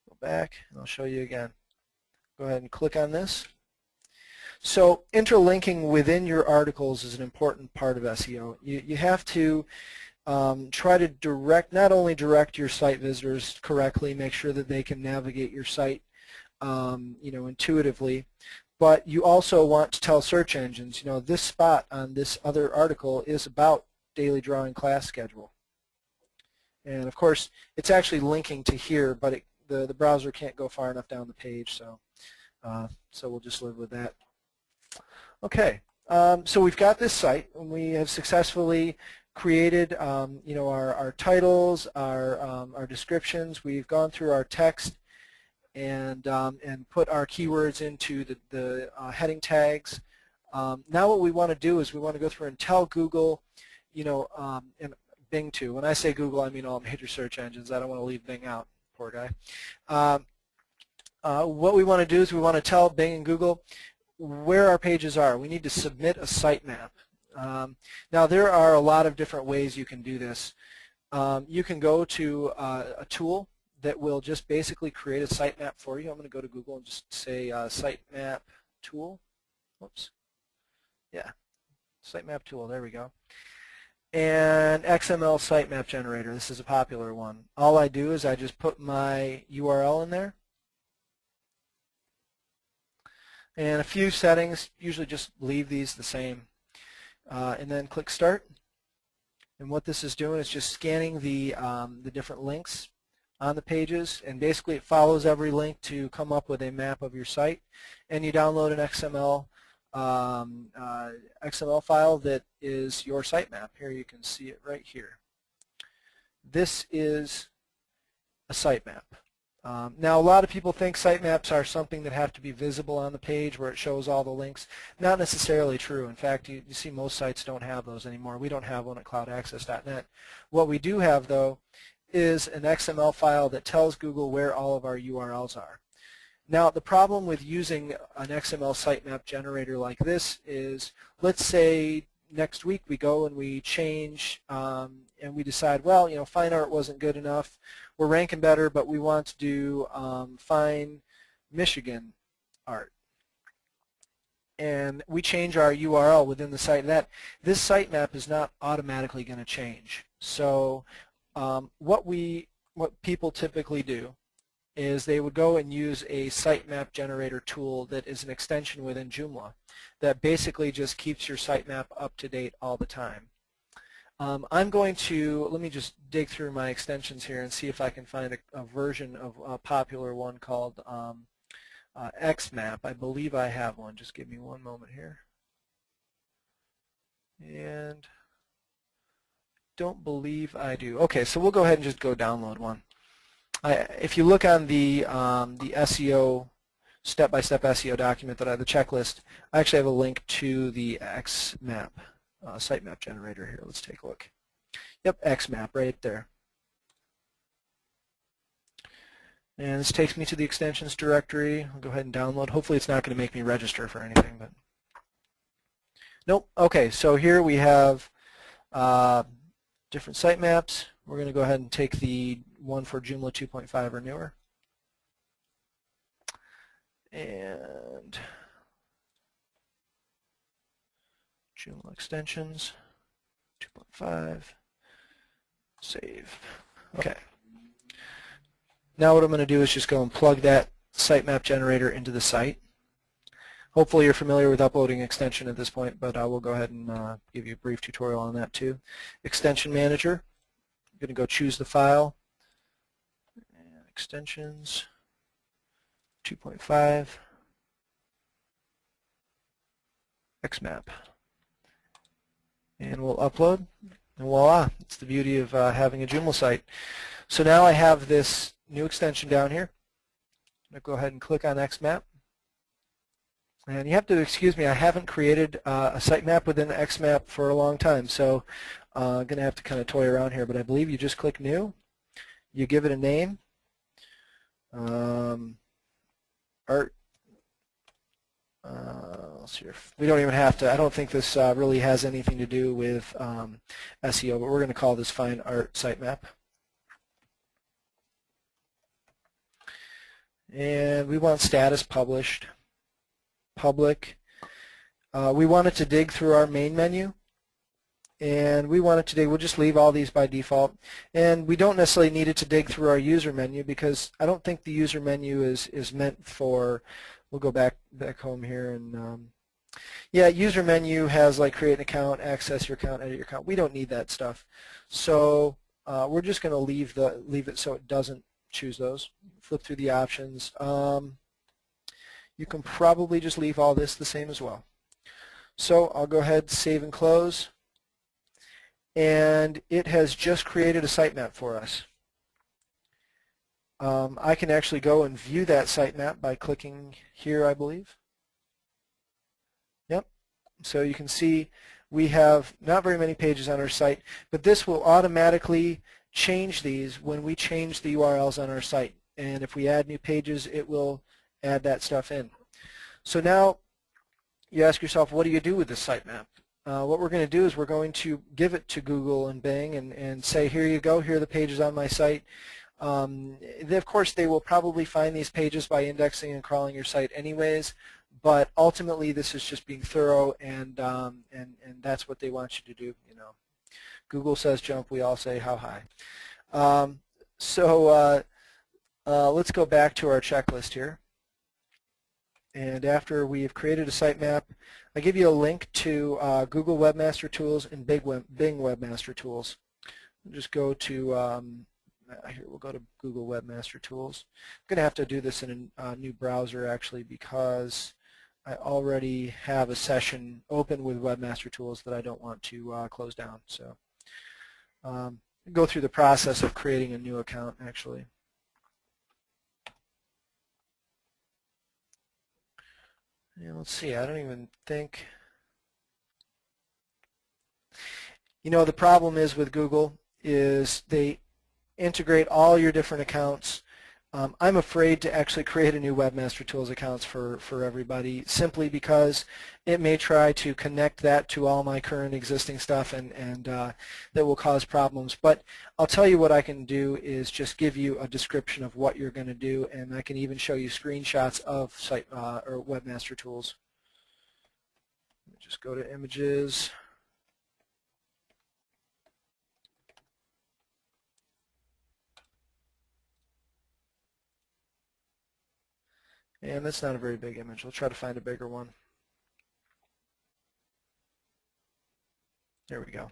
Speaker 2: Go back, and I'll show you again. Go ahead and click on this. So interlinking within your articles is an important part of SEO. You have to try to not only direct your site visitors correctly, make sure that they can navigate your site intuitively, but you also want to tell search engines, this spot on this other article is about daily drawing class schedule. And of course, it's actually linking to here, but the browser can't go far enough down the page, so we'll just live with that. Okay, so we've got this site, and we have successfully created, our titles, our descriptions. We've gone through our text and put our keywords into the heading tags. Now what we want to do is we want to go through and tell Google, and Bing too. When I say Google, I mean all major search engines. I don't want to leave Bing out, poor guy. What we want to do is we want to tell Bing and Google where our pages are. We need to submit a sitemap. Now there are a lot of different ways you can do this. You can go to a tool that will just basically create a sitemap for you. I'm going to go to Google and just say sitemap tool. Whoops. Yeah, sitemap tool. There we go. And XML sitemap generator. This is a popular one. All I do is I just put my URL in there. And a few settings, usually just leave these the same. And then click Start. And what this is doing is just scanning the different links on the pages, and basically it follows every link to come up with a map of your site. And you download an XML file that is your sitemap. Here you can see it right here. This is a sitemap. Now, a lot of people think sitemaps are something that have to be visible on the page where it shows all the links. Not necessarily true. In fact, you see most sites don't have those anymore. We don't have one at cloudaccess.net. What we do have, though, is an XML file that tells Google where all of our URLs are. Now, the problem with using an XML sitemap generator like this is, let's say next week we go and we change and we decide, well, you know, fine art wasn't good enough. We're ranking better, but we want to do fine Michigan art. And we change our URL within the site. This sitemap is not automatically going to change. So what people typically do is they would go and use a sitemap generator tool that is an extension within Joomla that basically just keeps your sitemap up to date all the time. I'm going to, let me just dig through my extensions here and see if I can find a version of a popular one called XMap. I believe I have one. Just give me one moment here. And don't believe I do. Okay, so we'll go ahead and just go download one. If you look on the SEO, step-by-step SEO document, the checklist, I actually have a link to the XMap sitemap generator here. Let's take a look. Yep, XMap right there. And this takes me to the extensions directory. I'll go ahead and download. Hopefully it's not going to make me register for anything, but nope. Okay, so here we have different sitemaps. We're going to go ahead and take the one for Joomla 2.5 or newer. And Joomla extensions 2.5. Save. Okay. Now what I'm going to do is just go and plug that sitemap generator into the site. Hopefully you're familiar with uploading extension at this point, but I will go ahead and give you a brief tutorial on that too. Extension manager. I'm going to go choose the file. And extensions 2.5 XMap. And we'll upload. And voila, it's the beauty of having a Joomla site. So now I have this new extension down here. I'm going to go ahead and click on XMap. And you have to excuse me, I haven't created a sitemap within XMap for a long time, so I'm going to have to kind of toy around here, but I believe you just click New, you give it a name, art. Let's see, we don't even have to, I don't think this really has anything to do with SEO, but we're going to call this Fine Art Sitemap. And we want status published, public. We want it to dig through our main menu, and we want it to dig, we'll just leave all these by default, and we don't necessarily need it to dig through our user menu because I don't think the user menu is meant for, we'll go back home here and yeah, user menu has like create an account, access your account, edit your account. We don't need that stuff, so we're just going to leave it so it doesn't choose those. Flip through the options. You can probably just leave all this the same as well. So I'll go ahead, save and close, and it has just created a sitemap for us. I can actually go and view that sitemap by clicking here, I believe. Yep. So you can see we have not very many pages on our site, but this will automatically change these when we change the URLs on our site. And if we add new pages, it will add that stuff in. So now you ask yourself, what do you do with this sitemap? What we're going to do is we're going to give it to Google and Bing and say, here you go, here are the pages on my site. Of course, they will probably find these pages by indexing and crawling your site anyways, but ultimately this is just being thorough, and that's what they want you to do. You know, Google says jump, we all say how high. Let's go back to our checklist here. And after we've created a sitemap, I give you a link to Google Webmaster Tools and Bing Webmaster Tools. We'll just go to here. We'll go to Google Webmaster Tools. I'm going to have to do this in a new browser actually because I already have a session open with Webmaster Tools that I don't want to close down. So go through the process of creating a new account actually. And let's see, I don't even think, you know, the problem is with Google is they integrate all your different accounts. I'm afraid to actually create a new Webmaster Tools accounts for everybody simply because it may try to connect that to all my current existing stuff and that will cause problems. But I'll tell you what I can do is just give you a description of what you're going to do, and I can even show you screenshots of site or Webmaster Tools. Let me just go to images. And that's not a very big image. We'll try to find a bigger one. There we go.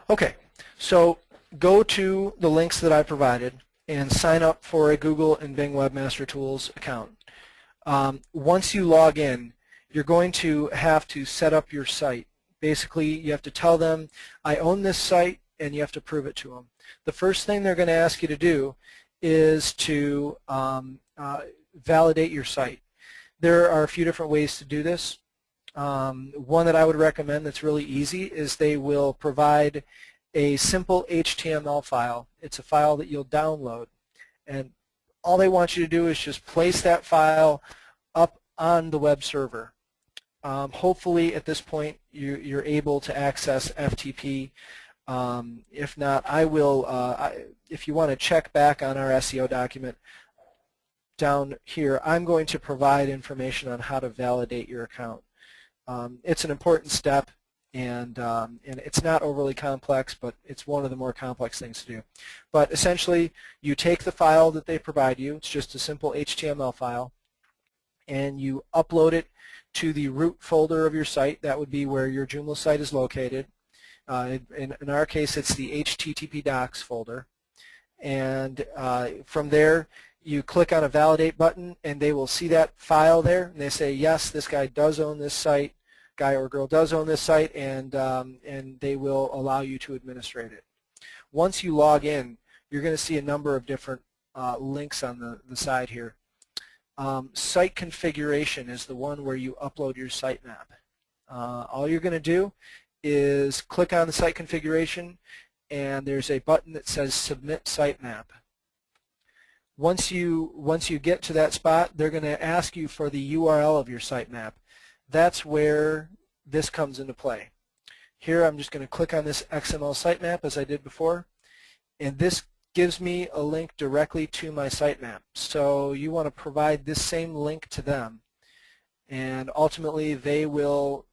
Speaker 2: Okay, so go to the links that I provided and sign up for a Google and Bing Webmaster Tools account. Once you log in, you're going to have to set up your site. Basically, you have to tell them, I own this site, and you have to prove it to them. The first thing they're going to ask you to do is to validate your site. There are a few different ways to do this. One that I would recommend that's really easy is they will provide a simple HTML file. It's a file that you'll download, and all they want you to do is just place that file up on the web server. Hopefully at this point you're able to access FTP. If not, I will, if you want to check back on our SEO document down here, I'm going to provide information on how to validate your account. It's an important step, and it's not overly complex, but it's one of the more complex things to do. But essentially, you take the file that they provide you, it's just a simple HTML file, and you upload it to the root folder of your site. That would be where your Joomla site is located. In our case, it's the HTTP docs folder. And from there, you click on a validate button, and they will see that file there, and they say, yes, this guy does own this site, guy or girl does own this site, and they will allow you to administrate it. Once you log in, you're going to see a number of different links on the side here. Site configuration is the one where you upload your sitemap. All you're going to do is click on the site configuration, and there's a button that says Submit Sitemap. Once you get to that spot, they're going to ask you for the URL of your sitemap. That's where this comes into play. Here I'm just going to click on this XML sitemap as I did before, and this gives me a link directly to my sitemap. So you want to provide this same link to them, and ultimately they will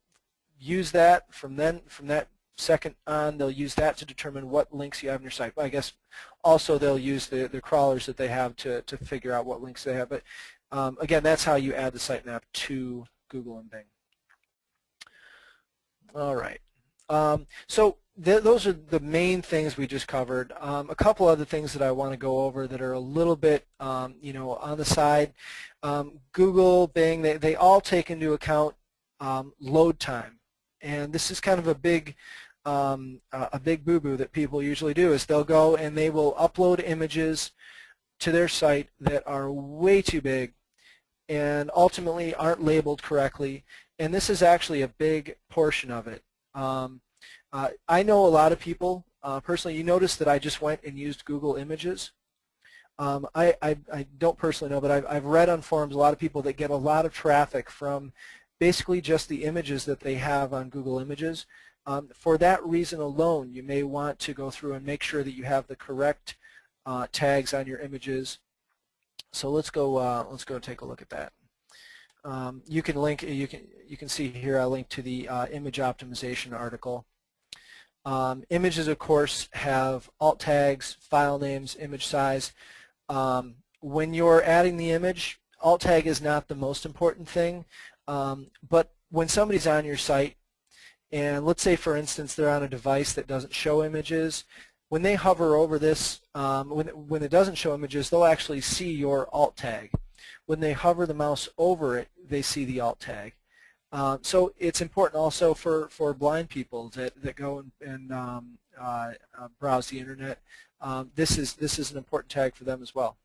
Speaker 2: use that. From that second on, they'll use that to determine what links you have on your site. But I guess also they'll use the crawlers that they have to figure out what links they have. But again, that's how you add the sitemap to Google and Bing. All right. So those are the main things we just covered. A couple other things that I want to go over that are a little bit, you know, on the side. Google, Bing, they all take into account load time, and this is kind of a big boo-boo that people usually do. Is they'll go and they will upload images to their site that are way too big and ultimately aren't labeled correctly, and this is actually a big portion of it. I know a lot of people, personally, you notice that I just went and used Google Images. I don't personally know, but I've read on forums a lot of people that get a lot of traffic from basically just the images that they have on Google Images. For that reason alone, you may want to go through and make sure that you have the correct tags on your images. So let's go take a look at that. You can link. You can see here. I linked to the image optimization article. Images, of course, have alt tags, file names, image size. When you're adding the image, alt tag is not the most important thing. But when somebody's on your site, and let's say, for instance, they're on a device that doesn't show images, when they hover over this, when it doesn't show images, they'll actually see your alt tag. When they hover the mouse over it, they see the alt tag. So it's important also for blind people that go and browse the internet. This is an important tag for them as well.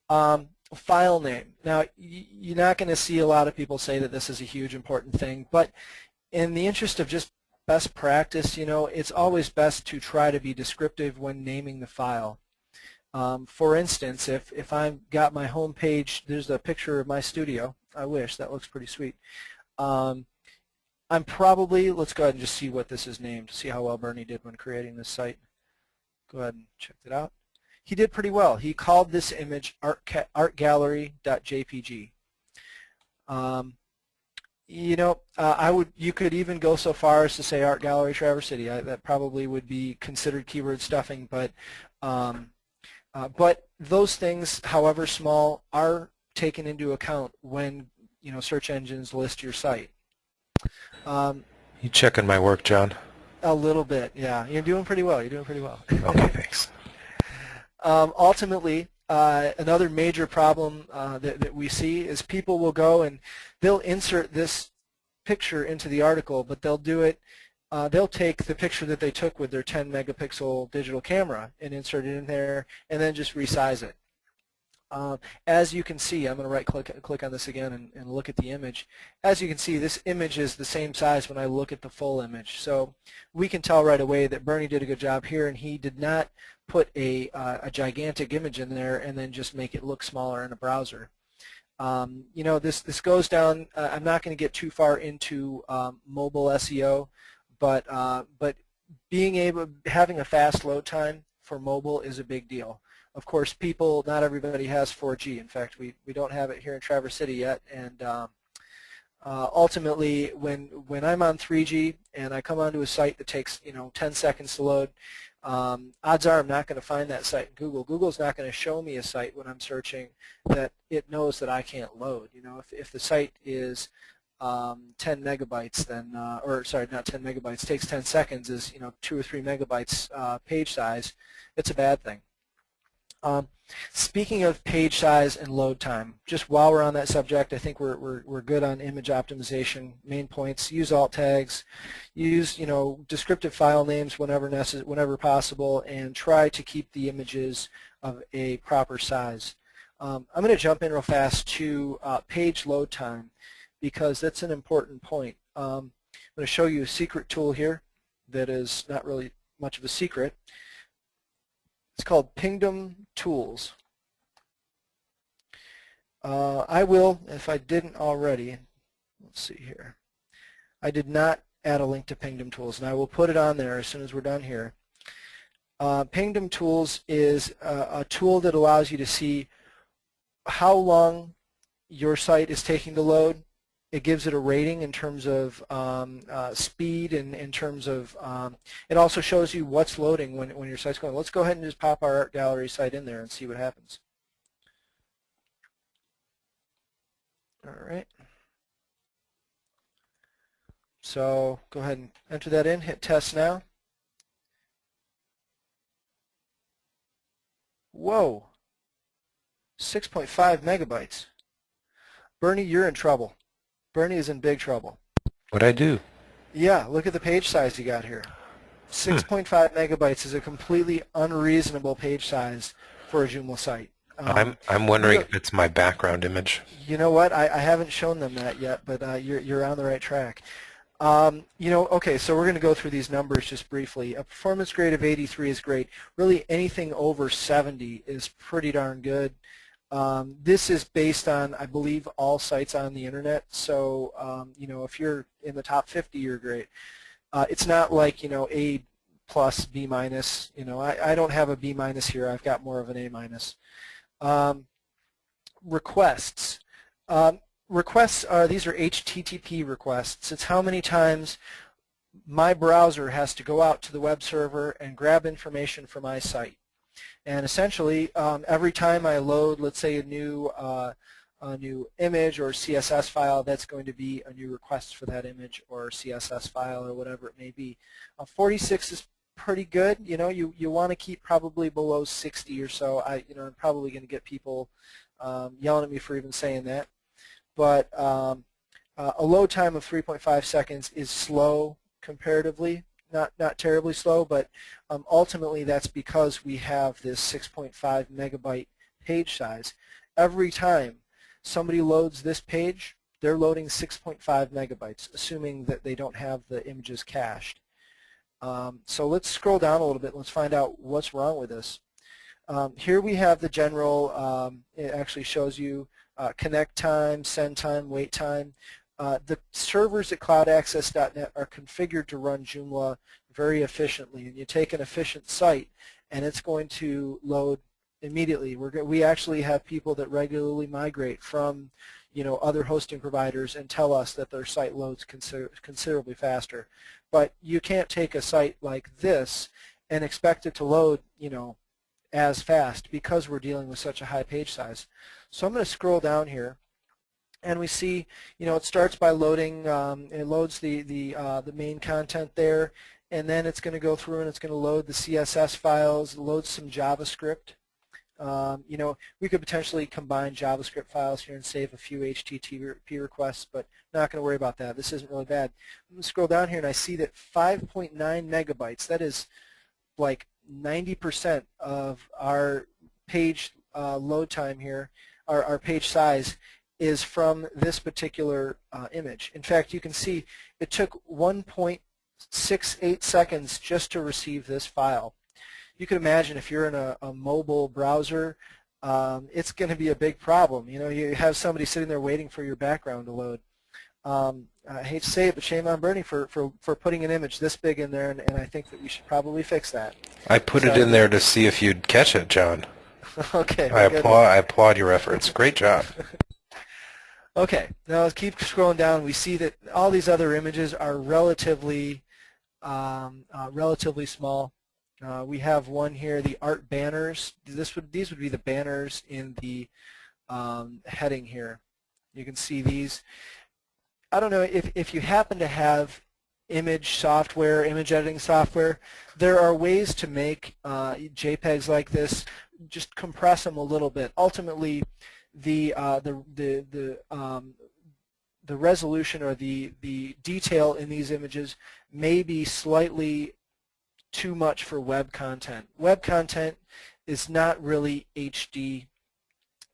Speaker 2: File name. Now, you're not going to see a lot of people say that this is a huge important thing, but in the interest of just best practice, it's always best to try to be descriptive when naming the file. For instance, if I've got my home page, there's a picture of my studio. I wish. That looks pretty sweet. I'm probably, let's go ahead and just see what this is named, see how well Bernie did when creating this site. Go ahead and check it out. He did pretty well. He called this image artgallery.jpg. You could even go so far as to say Art Gallery Traverse City. That probably would be considered keyword stuffing, but those things, however small, are taken into account when search engines list your site.
Speaker 1: You checking my work, John?
Speaker 2: A little bit, yeah. You're doing pretty well. You're doing pretty well.
Speaker 1: Okay, thanks.
Speaker 2: Ultimately, another major problem that we see is people will go and they'll insert this picture into the article, but they'll do it. They'll take the picture that they took with their 10 megapixel digital camera and insert it in there, and then just resize it. As you can see, I'm going to click on this again and look at the image. As you can see, this image is the same size when I look at the full image. So we can tell right away that Bernie did a good job here, and he did not put a gigantic image in there and then just make it look smaller in a browser. This goes down. I'm not going to get too far into mobile SEO, but having a fast load time for mobile is a big deal. Of course, not everybody has 4G. In fact, we don't have it here in Traverse City yet. And ultimately, when I'm on 3G and I come onto a site that takes 10 seconds to load, odds are I'm not going to find that site in Google. Google's not going to show me a site when I'm searching that it knows that I can't load. If the site is 10 megabytes, then or sorry, not 10 megabytes, takes 10 seconds, is 2 or 3 megabytes page size, it's a bad thing. Speaking of page size and load time, just while we're on that subject, I think we're good on image optimization. Main points: use alt tags, use descriptive file names whenever possible, and try to keep the images of a proper size. I'm going to jump in real fast to page load time because that's an important point. I'm going to show you a secret tool here that is not really much of a secret. It's called Pingdom Tools. I will, if I didn't already, let's see here. I did not add a link to Pingdom Tools, and I will put it on there as soon as we're done here. Pingdom Tools is a tool that allows you to see how long your site is taking to load. It gives it a rating in terms of speed and in terms of, it also shows you what's loading when your site's going. Let's go ahead and just pop our art gallery site in there and see what happens. All right. So go ahead and enter that in, hit test now. Whoa, 6.5 megabytes. Bernie, you're in trouble. Bernie is in big trouble.
Speaker 1: What'd I do?
Speaker 2: Yeah, look at the page size you got here. 6.5 megabytes is a completely unreasonable page size for a Joomla site.
Speaker 1: I'm wondering if it's my background image.
Speaker 2: You know what? I haven't shown them that yet, but you're on the right track. Okay, so we're going to go through these numbers just briefly. A performance grade of 83 is great. Really, anything over 70 is pretty darn good. This is based on, I believe, all sites on the internet. So, if you're in the top 50, you're great. It's not like, A plus, B minus. I don't have a B minus here. I've got more of an A minus. Requests. Requests these are HTTP requests. It's how many times my browser has to go out to the web server and grab information for my site. And essentially, every time I load, let's say, a new image or CSS file, that's going to be a new request for that image or CSS file or whatever it may be. 46 is pretty good. You want to keep probably below 60 or so. I'm probably going to get people yelling at me for even saying that. But a load time of 3.5 seconds is slow comparatively. Not terribly slow, but ultimately that's because we have this 6.5 megabyte page size. Every time somebody loads this page, they're loading 6.5 megabytes, assuming that they don't have the images cached. So let's scroll down a little bit and let's find out what's wrong with this. Here we have the general, it actually shows you connect time, send time, wait time. The servers at cloudaccess.net are configured to run Joomla very efficiently. And you take an efficient site and it's going to load immediately. We actually have people that regularly migrate from other hosting providers and tell us that their site loads considerably faster. But you can't take a site like this and expect it to load as fast because we're dealing with such a high page size. So I'm going to scroll down here. And we see, it starts by loading. It loads the main content there, and then it's going to go through and it's going to load the CSS files, load some JavaScript. We could potentially combine JavaScript files here and save a few HTTP requests, but not going to worry about that. This isn't really bad. I'm going to scroll down here and I see that 5.9 megabytes. That is like 90% of our page load time here, our page size, is from this particular image. In fact, you can see it took 1.68 seconds just to receive this file. You can imagine if you're in a mobile browser, it's going to be a big problem. You have somebody sitting there waiting for your background to load. I hate to say it, but shame on Bernie for putting an image this big in there, and I think that we should probably fix that.
Speaker 1: I put it in there to see if you'd catch it, John.
Speaker 2: Okay.
Speaker 1: I applaud your efforts. Great job.
Speaker 2: Okay, now let's keep scrolling down. We see that all these other images are relatively small. We have one here, the art banners. These would be the banners in the heading here. You can see these. I don't know if you happen to have image editing software, there are ways to make JPEGs like this, just compress them a little bit. Ultimately, the resolution or the detail in these images may be slightly too much for web content. Web content is not really HD,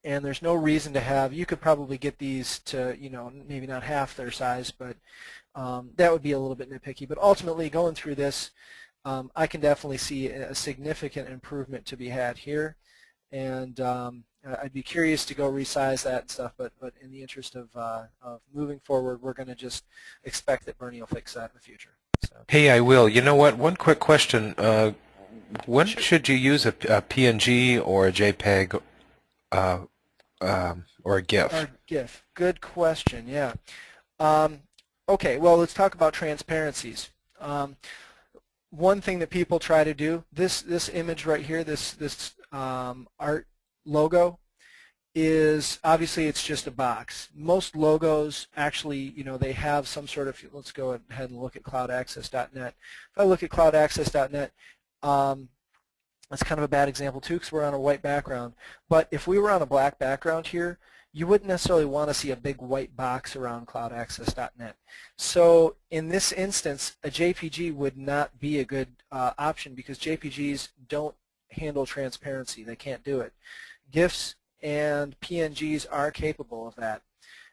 Speaker 2: and there's no reason to have. You could probably get these to maybe not half their size, but that would be a little bit nitpicky. But ultimately, going through this, I can definitely see a significant improvement to be had here, and I'd be curious to go resize that and stuff, but in the interest of moving forward, we're going to just expect that Bernie will fix that in the future. So.
Speaker 1: Hey, I will. You know what? One quick question. When should you use a PNG or a JPEG or a GIF?
Speaker 2: Or GIF. Good question, yeah. Okay, well, let's talk about transparencies. One thing that people try to do, this image right here, this art logo, is obviously it's just a box. Most logos actually, they have some sort of, let's go ahead and look at cloudaccess.net. If I look at cloudaccess.net, that's kind of a bad example too because we're on a white background. But if we were on a black background here, you wouldn't necessarily want to see a big white box around cloudaccess.net. So in this instance, a JPG would not be a good option because JPGs don't handle transparency. They can't do it. GIFs and PNGs are capable of that.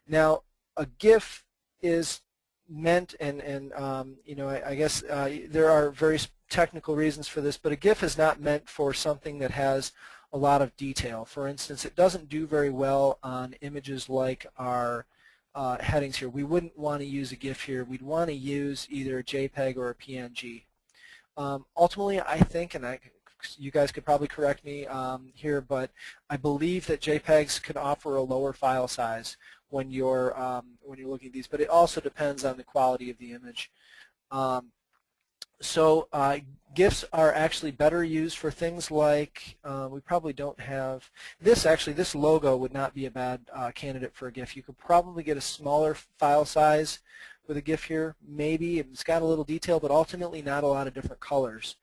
Speaker 2: Now, a GIF is meant, and I guess there are very technical reasons for this, but a GIF is not meant for something that has a lot of detail. For instance, it doesn't do very well on images like our headings here. We wouldn't want to use a GIF here. We'd want to use either a JPEG or a PNG. Ultimately, I think, and you guys could probably correct me here, but I believe that JPEGs can offer a lower file size when you're looking at these, but it also depends on the quality of the image. So GIFs are actually better used for things like, we probably don't have, this logo would not be a bad candidate for a GIF. You could probably get a smaller file size with a GIF here, maybe. It's got a little detail, but ultimately not a lot of different colors.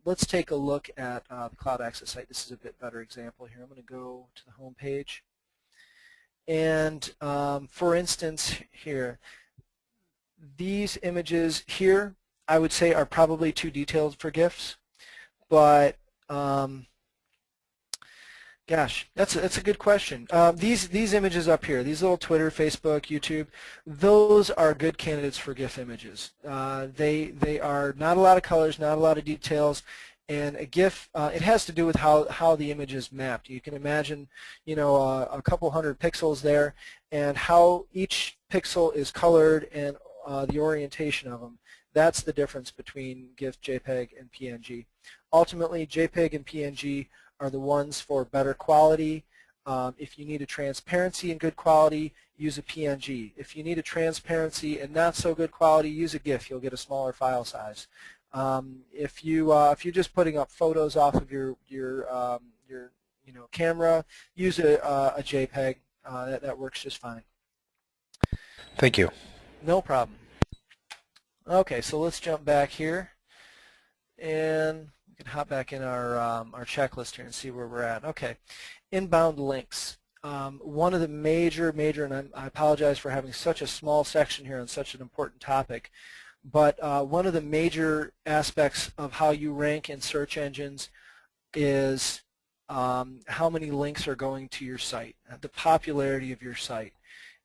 Speaker 2: Let's take a look at the Cloud Access site. This is a bit better example here. I'm going to go to the home page. And for instance here, these images here I would say are probably too detailed for GIFs, but Gosh, that's a good question. These images up here, these little Twitter, Facebook, YouTube, those are good candidates for GIF images. They are not a lot of colors, not a lot of details, and a GIF it has to do with how the image is mapped. You can imagine, you know, a couple hundred pixels there, and how each pixel is colored and the orientation of them. That's the difference between GIF, JPEG, and PNG. Ultimately, JPEG and PNG are the ones for better quality. If you need a transparency and good quality, use a PNG. If you need a transparency and not so good quality, use a GIF. You'll get a smaller file size. If you're just putting up photos off of your camera, use a JPEG. That works just fine.
Speaker 1: Thank you.
Speaker 2: No problem. Okay, so let's jump back here, and we can hop back in our checklist here and see where we're at. Okay, inbound links. One of the major, and I apologize for having such a small section here on such an important topic, but one of the major aspects of how you rank in search engines is how many links are going to your site, the popularity of your site.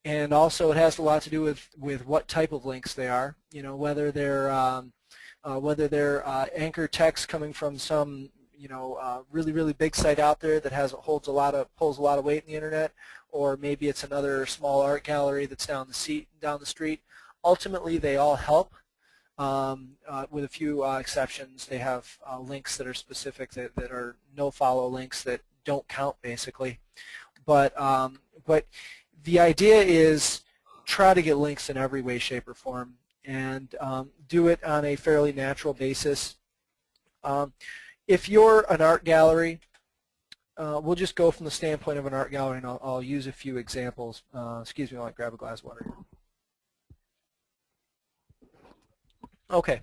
Speaker 2: And also it has a lot to do with what type of links they are, you know, whether they're anchor text coming from some, you know, really big site out there that pulls a lot of weight in the internet, or maybe it's another small art gallery that's down the street. Ultimately, they all help, with a few exceptions. They have links that are specific that are no-follow links that don't count, basically. But the idea is try to get links in every way, shape, or form, and do it on a fairly natural basis. If you're an art gallery, we'll just go from the standpoint of an art gallery, and I'll use a few examples. Excuse me while I grab a glass of water. Okay.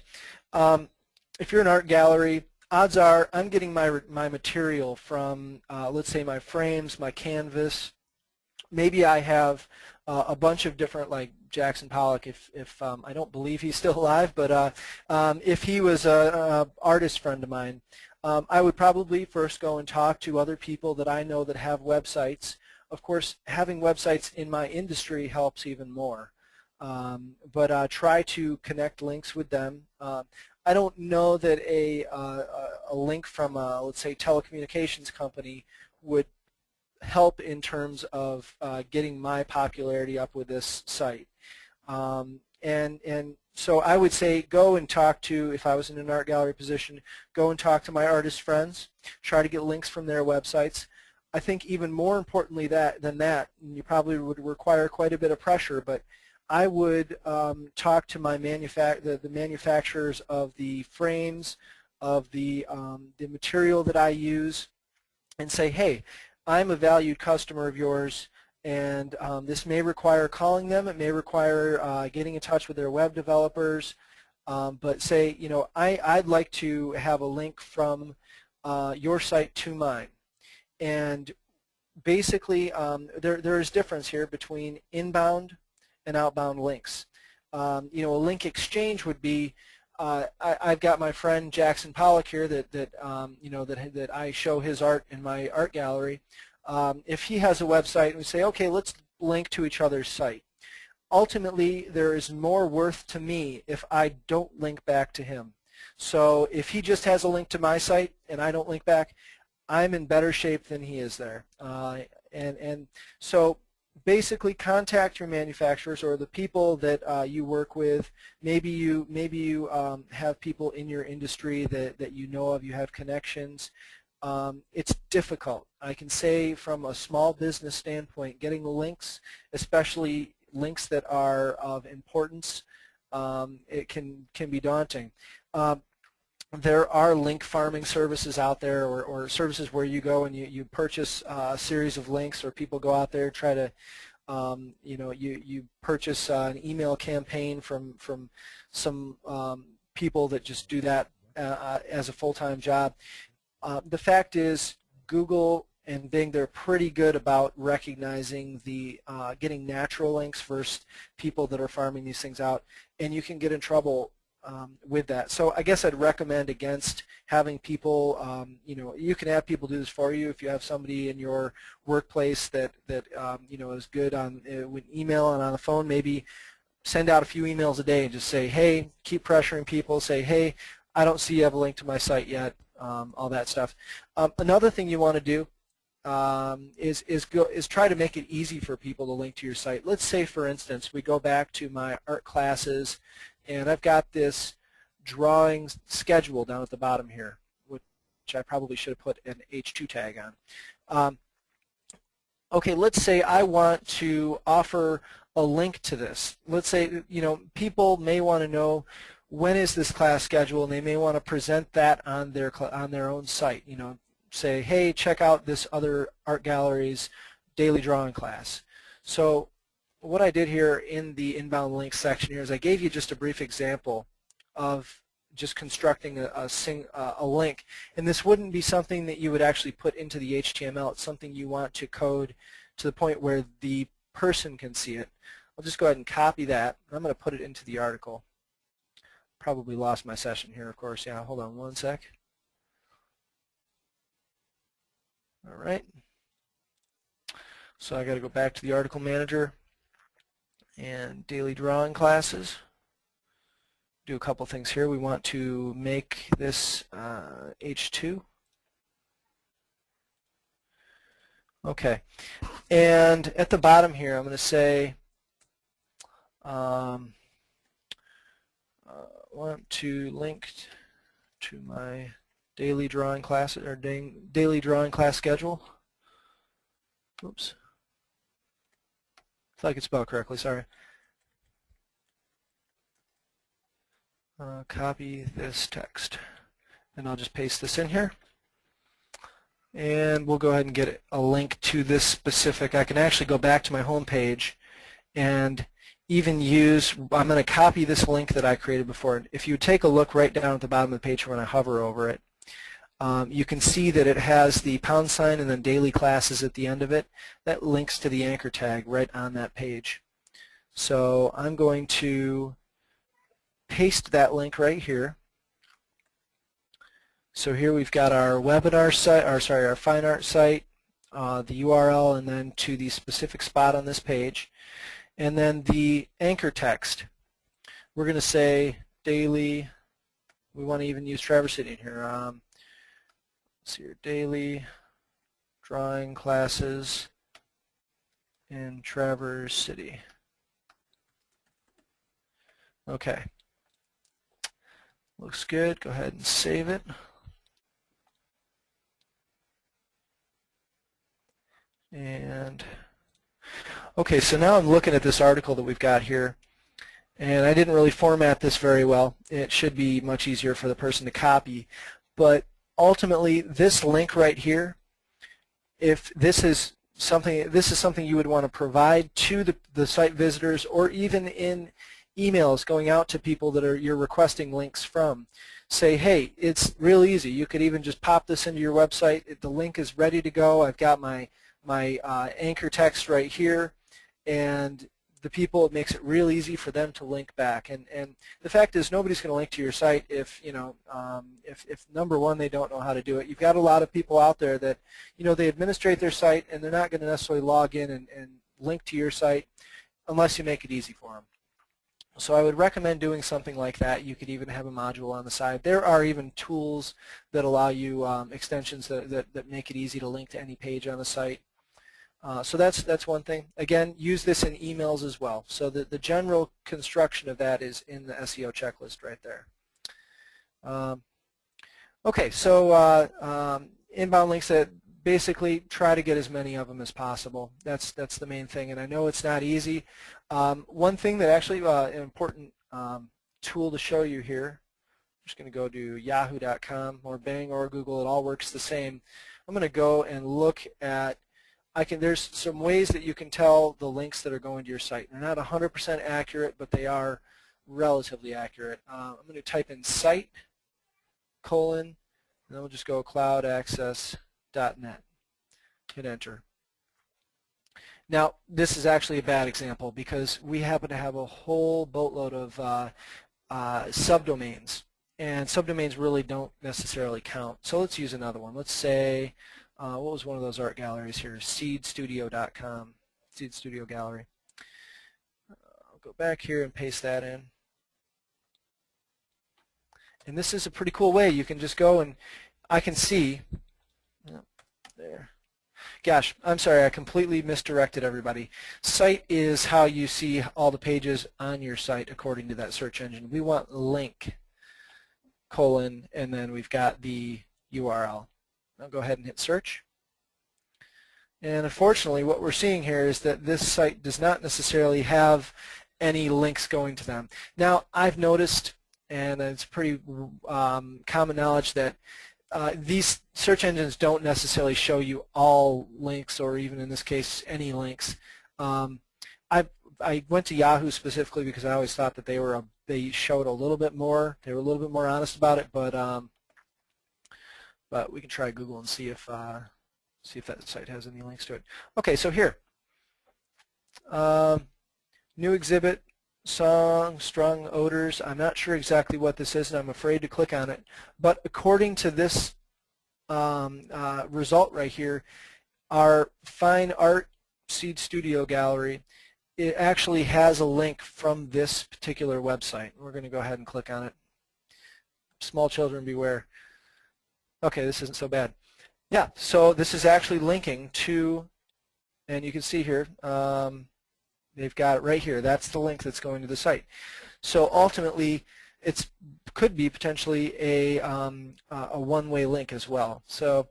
Speaker 2: If you're an art gallery, odds are I'm getting my material from, let's say, my frames, my canvas. Maybe I have a bunch of different, like Jackson Pollock, if I don't believe he's still alive, but if he was an artist friend of mine, I would probably first go and talk to other people that I know that have websites. Of course, having websites in my industry helps even more. But try to connect links with them. I don't know that a link from a, let's say, telecommunications company would help in terms of getting my popularity up with this site. And so I would say go and talk to, if I was in an art gallery position, go and talk to my artist friends, try to get links from their websites. I think even more importantly than that, and you probably would require quite a bit of pressure, but I would talk to my the manufacturers of the frames, of the material that I use, and say, hey, I'm a valued customer of yours, and this may require calling them. It may require getting in touch with their web developers, but say, you know, I'd like to have a link from your site to mine. And basically, there is difference here between inbound and outbound links. You know, a link exchange would be, I've got my friend Jackson Pollock here that I show his art in my art gallery. If he has a website and we say, okay, let's link to each other's site. Ultimately, there is more worth to me if I don't link back to him. So if he just has a link to my site and I don't link back, I'm in better shape than he is there. And so basically contact your manufacturers or the people that you work with. Maybe you have people in your industry that you know of, you have connections. It's difficult. I can say from a small business standpoint, getting the links, especially links that are of importance, it can be daunting. There are link farming services out there, or services where you go and you purchase a series of links, or people go out there try to, you purchase an email campaign from some people that just do that as a full-time job. The fact is, Google and Bing, they're pretty good about recognizing the getting natural links versus people that are farming these things out, and you can get in trouble with that. So I guess I'd recommend against having people, you can have people do this for you if you have somebody in your workplace that is good on with email and on the phone. Maybe send out a few emails a day and just say, hey, keep pressuring people, say, hey, I don't see you have a link to my site yet, all that stuff. Another thing you want to do is try to make it easy for people to link to your site. Let's say, for instance, we go back to my art classes, and I've got this drawing schedule down at the bottom here, which I probably should have put an H2 tag on. Okay, let's say I want to offer a link to this. Let's say, people may want to know when is this class scheduled, and they may want to present that on their own site. Say, hey, check out this other art gallery's daily drawing class. So what I did here in the inbound links section here is I gave you just a brief example of just constructing a link. And this wouldn't be something that you would actually put into the HTML. It's something you want to code to the point where the person can see it. I'll just go ahead and copy that. I'm going to put it into the article. Probably lost my session here, of course. Yeah, hold on one sec. All right. So I got to go back to the article manager and daily drawing classes. Do a couple things here. We want to make this H2. Okay. And at the bottom here, I'm going to say want to link to my daily drawing class or daily drawing class schedule. Oops. I thought I could spell correctly, sorry. Copy this text, and I'll just paste this in here. And we'll go ahead and get a link to this specific. I can actually go back to my home page and even use, I'm going to copy this link that I created before. If you take a look right down at the bottom of the page when I hover over it, you can see that it has the pound sign and then daily classes at the end of it. That links to the anchor tag right on that page. So I'm going to paste that link right here. So here we've got our webinar site, our fine art site, the URL, and then to the specific spot on this page. And then the anchor text. We're going to say daily. We want to even use Traverse City in here. Let's see here, daily drawing classes in Traverse City. Okay. Looks good. Go ahead and save it. And okay, so now I'm looking at this article that we've got here, and I didn't really format this very well. It should be much easier for the person to copy, but ultimately this link right here, if this is something you would want to provide to the site visitors, or even in emails going out to people that you're requesting links from. Say, hey, it's real easy. You could even just pop this into your website. The link is ready to go. I've got my anchor text right here, and the people, it makes it real easy for them to link back. And the fact is, nobody's going to link to your site if if number one, they don't know how to do it. You've got a lot of people out there that they administrate their site, and they're not going to necessarily log in and link to your site unless you make it easy for them. So I would recommend doing something like that. You could even have a module on the side. There are even tools that allow you extensions that make it easy to link to any page on the site. So that's one thing. Again, use this in emails as well. So the general construction of that is in the SEO checklist right there. Okay, so inbound links, that basically try to get as many of them as possible. That's the main thing, and I know it's not easy. One thing that actually an important tool to show you here, I'm just going to go to yahoo.com or Bing or Google. It all works the same. I'm going to go and look at, there's some ways that you can tell the links that are going to your site. They're not 100% accurate, but they are relatively accurate. I'm going to type in site, and then we'll just go cloudaccess.net. Hit enter. Now, this is actually a bad example because we happen to have a whole boatload of subdomains, and subdomains really don't necessarily count. So let's use another one. Let's say, what was one of those art galleries here? Seedstudio.com, Seed Studio Gallery. I'll go back here and paste that in. And this is a pretty cool way. You can just go and I can see, there. Gosh, I'm sorry, I completely misdirected everybody. Site is how you see all the pages on your site according to that search engine. We want link, colon, and then we've got the URL. I'll go ahead and hit search. And unfortunately, what we're seeing here is that this site does not necessarily have any links going to them. Now, I've noticed, and it's pretty common knowledge, that these search engines don't necessarily show you all links, or even in this case any links. I went to Yahoo specifically because I always thought that they showed a little bit more. They were a little bit more honest about it, but we can try Google and see if that site has any links to it. Okay, so here, new exhibit. Song, strung odors. I'm not sure exactly what this is, and I'm afraid to click on it. But according to this result right here, our Fine Art Seed Studio Gallery, it actually has a link from this particular website. We're going to go ahead and click on it. Small children beware. Okay, this isn't so bad. Yeah, so this is actually linking to, and you can see here, they've got it right here. That's the link that's going to the site. So ultimately, it could be potentially a one-way link as well. So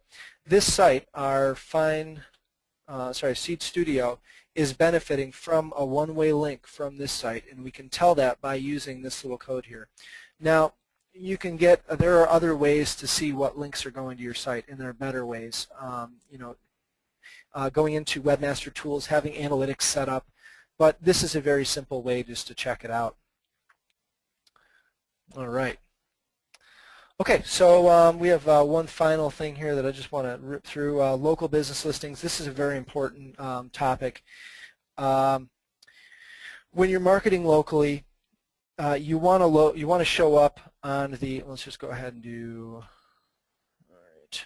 Speaker 2: this site, our Seed Studio, is benefiting from a one-way link from this site, and we can tell that by using this little code here. Now, you can there are other ways to see what links are going to your site, and there are better ways. Going into Webmaster Tools, having analytics set up. But this is a very simple way just to check it out. All right. Okay, so we have one final thing here that I just want to rip through. Local business listings. This is a very important topic. When you're marketing locally, you want to show up on the. Let's just go ahead and do. All right,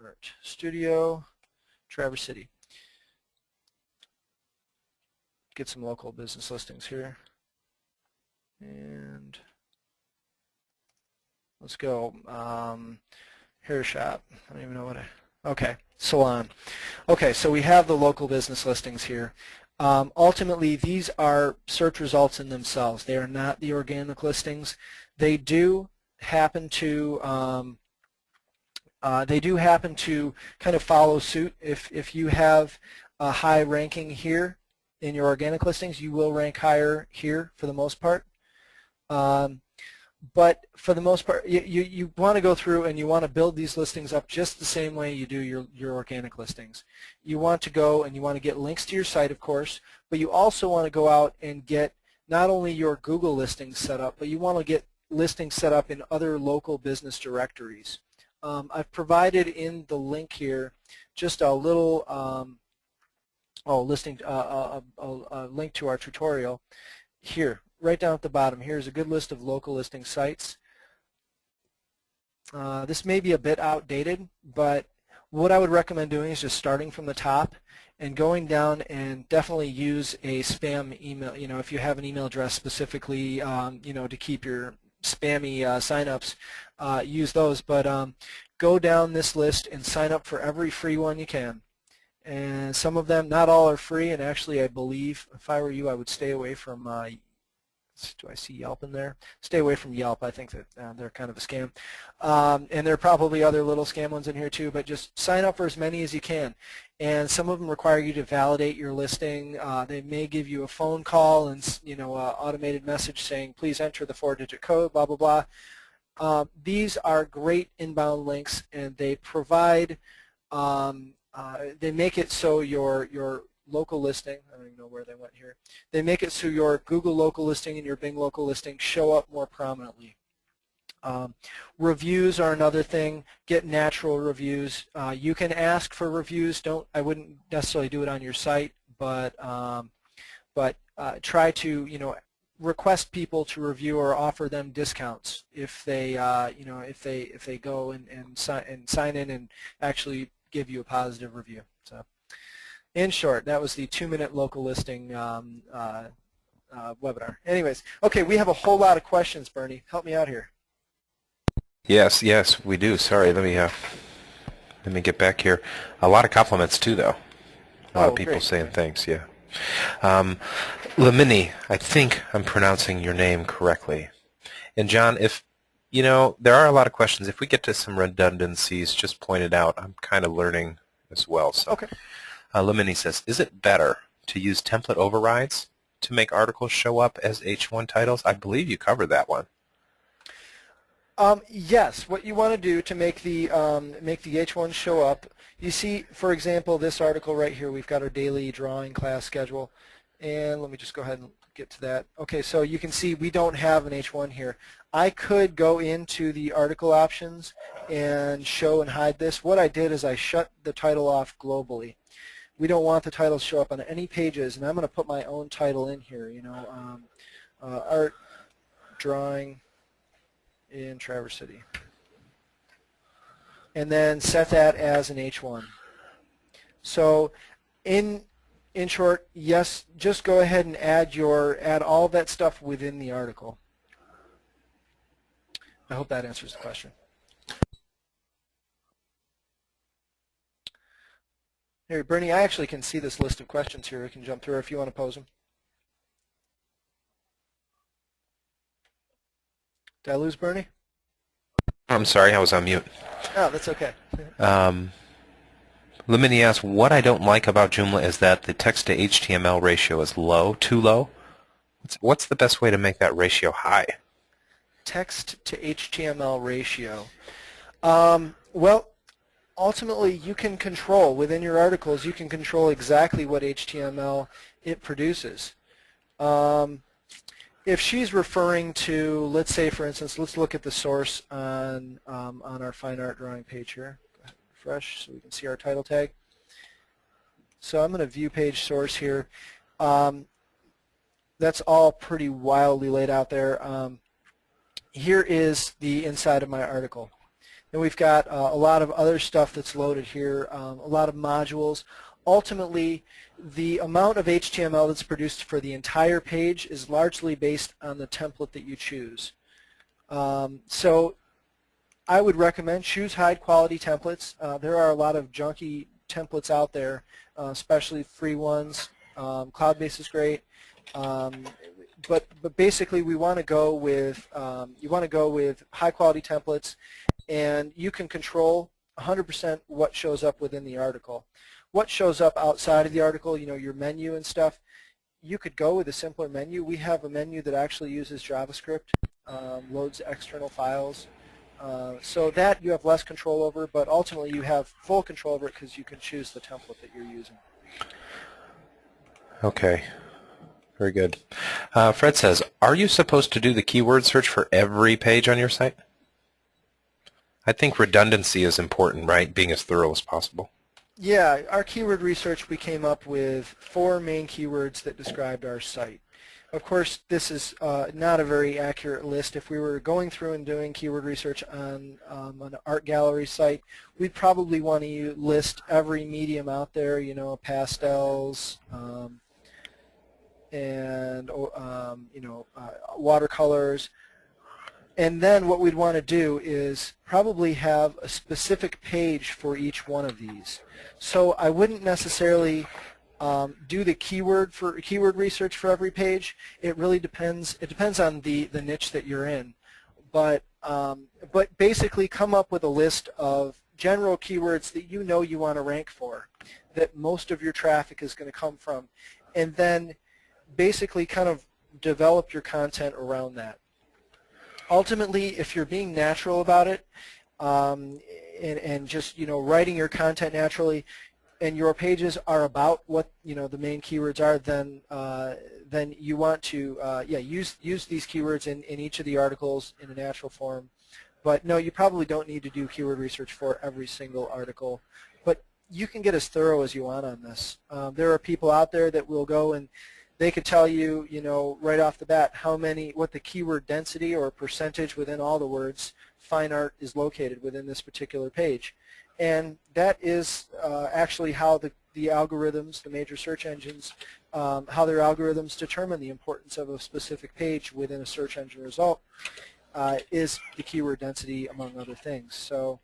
Speaker 2: Art Studio, Traverse City. Get some local business listings here, and let's go hair shop. I don't even know okay, salon. Okay, so we have the local business listings here. Ultimately, these are search results in themselves. They are not the organic listings. They do happen to kind of follow suit. If you have a high ranking here in your organic listings, you will rank higher here for the most part. But for the most part, you want to go through and you want to build these listings up just the same way you do your organic listings. You want to go and you want to get links to your site, of course, but you also want to go out and get not only your Google listings set up, but you want to get listings set up in other local business directories. I've provided in the link here just a little a link to our tutorial here, right down at the bottom. Here's a good list of local listing sites. This may be a bit outdated, but what I would recommend doing is just starting from the top and going down, and definitely use a spam email. You know, if you have an email address specifically, you know, to keep your spammy signups, use those. But go down this list and sign up for every free one you can. And some of them, not all are free, and actually I believe, if I were you, I would stay away from, do I see Yelp in there? Stay away from Yelp. I think that they're kind of a scam. And there are probably other little scam ones in here too, but just sign up for as many as you can. And some of them require you to validate your listing. They may give you a phone call and, you know, automated message saying, please enter the 4-digit code, blah, blah, blah. These are great inbound links, and they provide they make it so your local listing, I don't even know where they went here, they make it so your Google local listing and your Bing local listing show up more prominently. Reviews are another thing. Get natural reviews. You can ask for reviews. I wouldn't necessarily do it on your site, but try to, you know, request people to review or offer them discounts if they if they go and sign in and actually give you a positive review. So, in short, that was the 2-minute local listing webinar. Anyways, okay, we have a whole lot of questions, Bernie. Help me out here.
Speaker 1: Yes, yes, we do. Sorry, let me get back here. A lot of compliments too, though. A lot of people
Speaker 2: great.
Speaker 1: saying thanks. Yeah. Lamini, I think I'm pronouncing your name correctly. And John, if there are a lot of questions. If we get to some redundancies, just point it out. I'm kind of learning as well. So,
Speaker 2: Okay.
Speaker 1: Lamini says, is it better to use template overrides to make articles show up as H1 titles? I believe you covered that one.
Speaker 2: Yes, what you want to do to make the H1 show up, you see, for example, this article right here, we've got our daily drawing class schedule, and let me just go ahead and get to that. Okay, so you can see we don't have an H1 here. I could go into the article options and show and hide this. What I did is I shut the title off globally. We don't want the title to show up on any pages, and I'm going to put my own title in here, art, drawing, in Traverse City, and then set that as an H1. So in short, yes, just go ahead and add all that stuff within the article. I hope that answers the question. Here, Bernie, I actually can see this list of questions here. I can jump through if you want to pose them. Did I lose Bernie?
Speaker 1: I'm sorry, I was on mute.
Speaker 2: Oh, that's okay.
Speaker 1: Lamini asks, what I don't like about Joomla is that the text to HTML ratio is low, too low. What's the best way to make that ratio high?
Speaker 2: Text to HTML ratio. Well, ultimately, you can control, within your articles, you can control exactly what HTML it produces. If she's referring to, let's say, for instance, let's look at the source on our fine art drawing page here. Go ahead and refresh so we can see our title tag. So I'm going to view page source here. That's all pretty wildly laid out there. Here is the inside of my article. And we've got a lot of other stuff that's loaded here, a lot of modules. Ultimately, the amount of HTML that's produced for the entire page is largely based on the template that you choose. So I would recommend choose high quality templates. There are a lot of junky templates out there, especially free ones. Cloud-based is great. But basically we want to go with high quality templates, and you can control 100% what shows up within the article. What shows up outside of the article, your menu and stuff, you could go with a simpler menu. We have a menu that actually uses JavaScript, loads external files, so that you have less control over, but ultimately you have full control over it because you can choose the template that you're using.
Speaker 1: Okay. Very good. Fred says, are you supposed to do the keyword search for every page on your site? I think redundancy is important, right? Being as thorough as possible.
Speaker 2: Yeah, our keyword research, we came up with 4 main keywords that described our site. Of course, this is not a very accurate list. If we were going through and doing keyword research on an art gallery site, we'd probably want to list every medium out there, pastels, and watercolors. And then what we'd want to do is probably have a specific page for each one of these. So I wouldn't necessarily do the keyword research for every page. It really depends. It depends on the niche that you're in. But basically come up with a list of general keywords that you want to rank for, that most of your traffic is going to come from, and then basically kind of develop your content around that. Ultimately, if you're being natural about it and just writing your content naturally, and your pages are about what the main keywords are, then you want to use these keywords in each of the articles in a natural form. But no, you probably don't need to do keyword research for every single article. But you can get as thorough as you want on this. There are people out there that will go and they could tell you, right off the bat what the keyword density or percentage within all the words fine art is located within this particular page. And that is actually how the algorithms, the major search engines, how their algorithms determine the importance of a specific page within a search engine result is the keyword density, among other things. So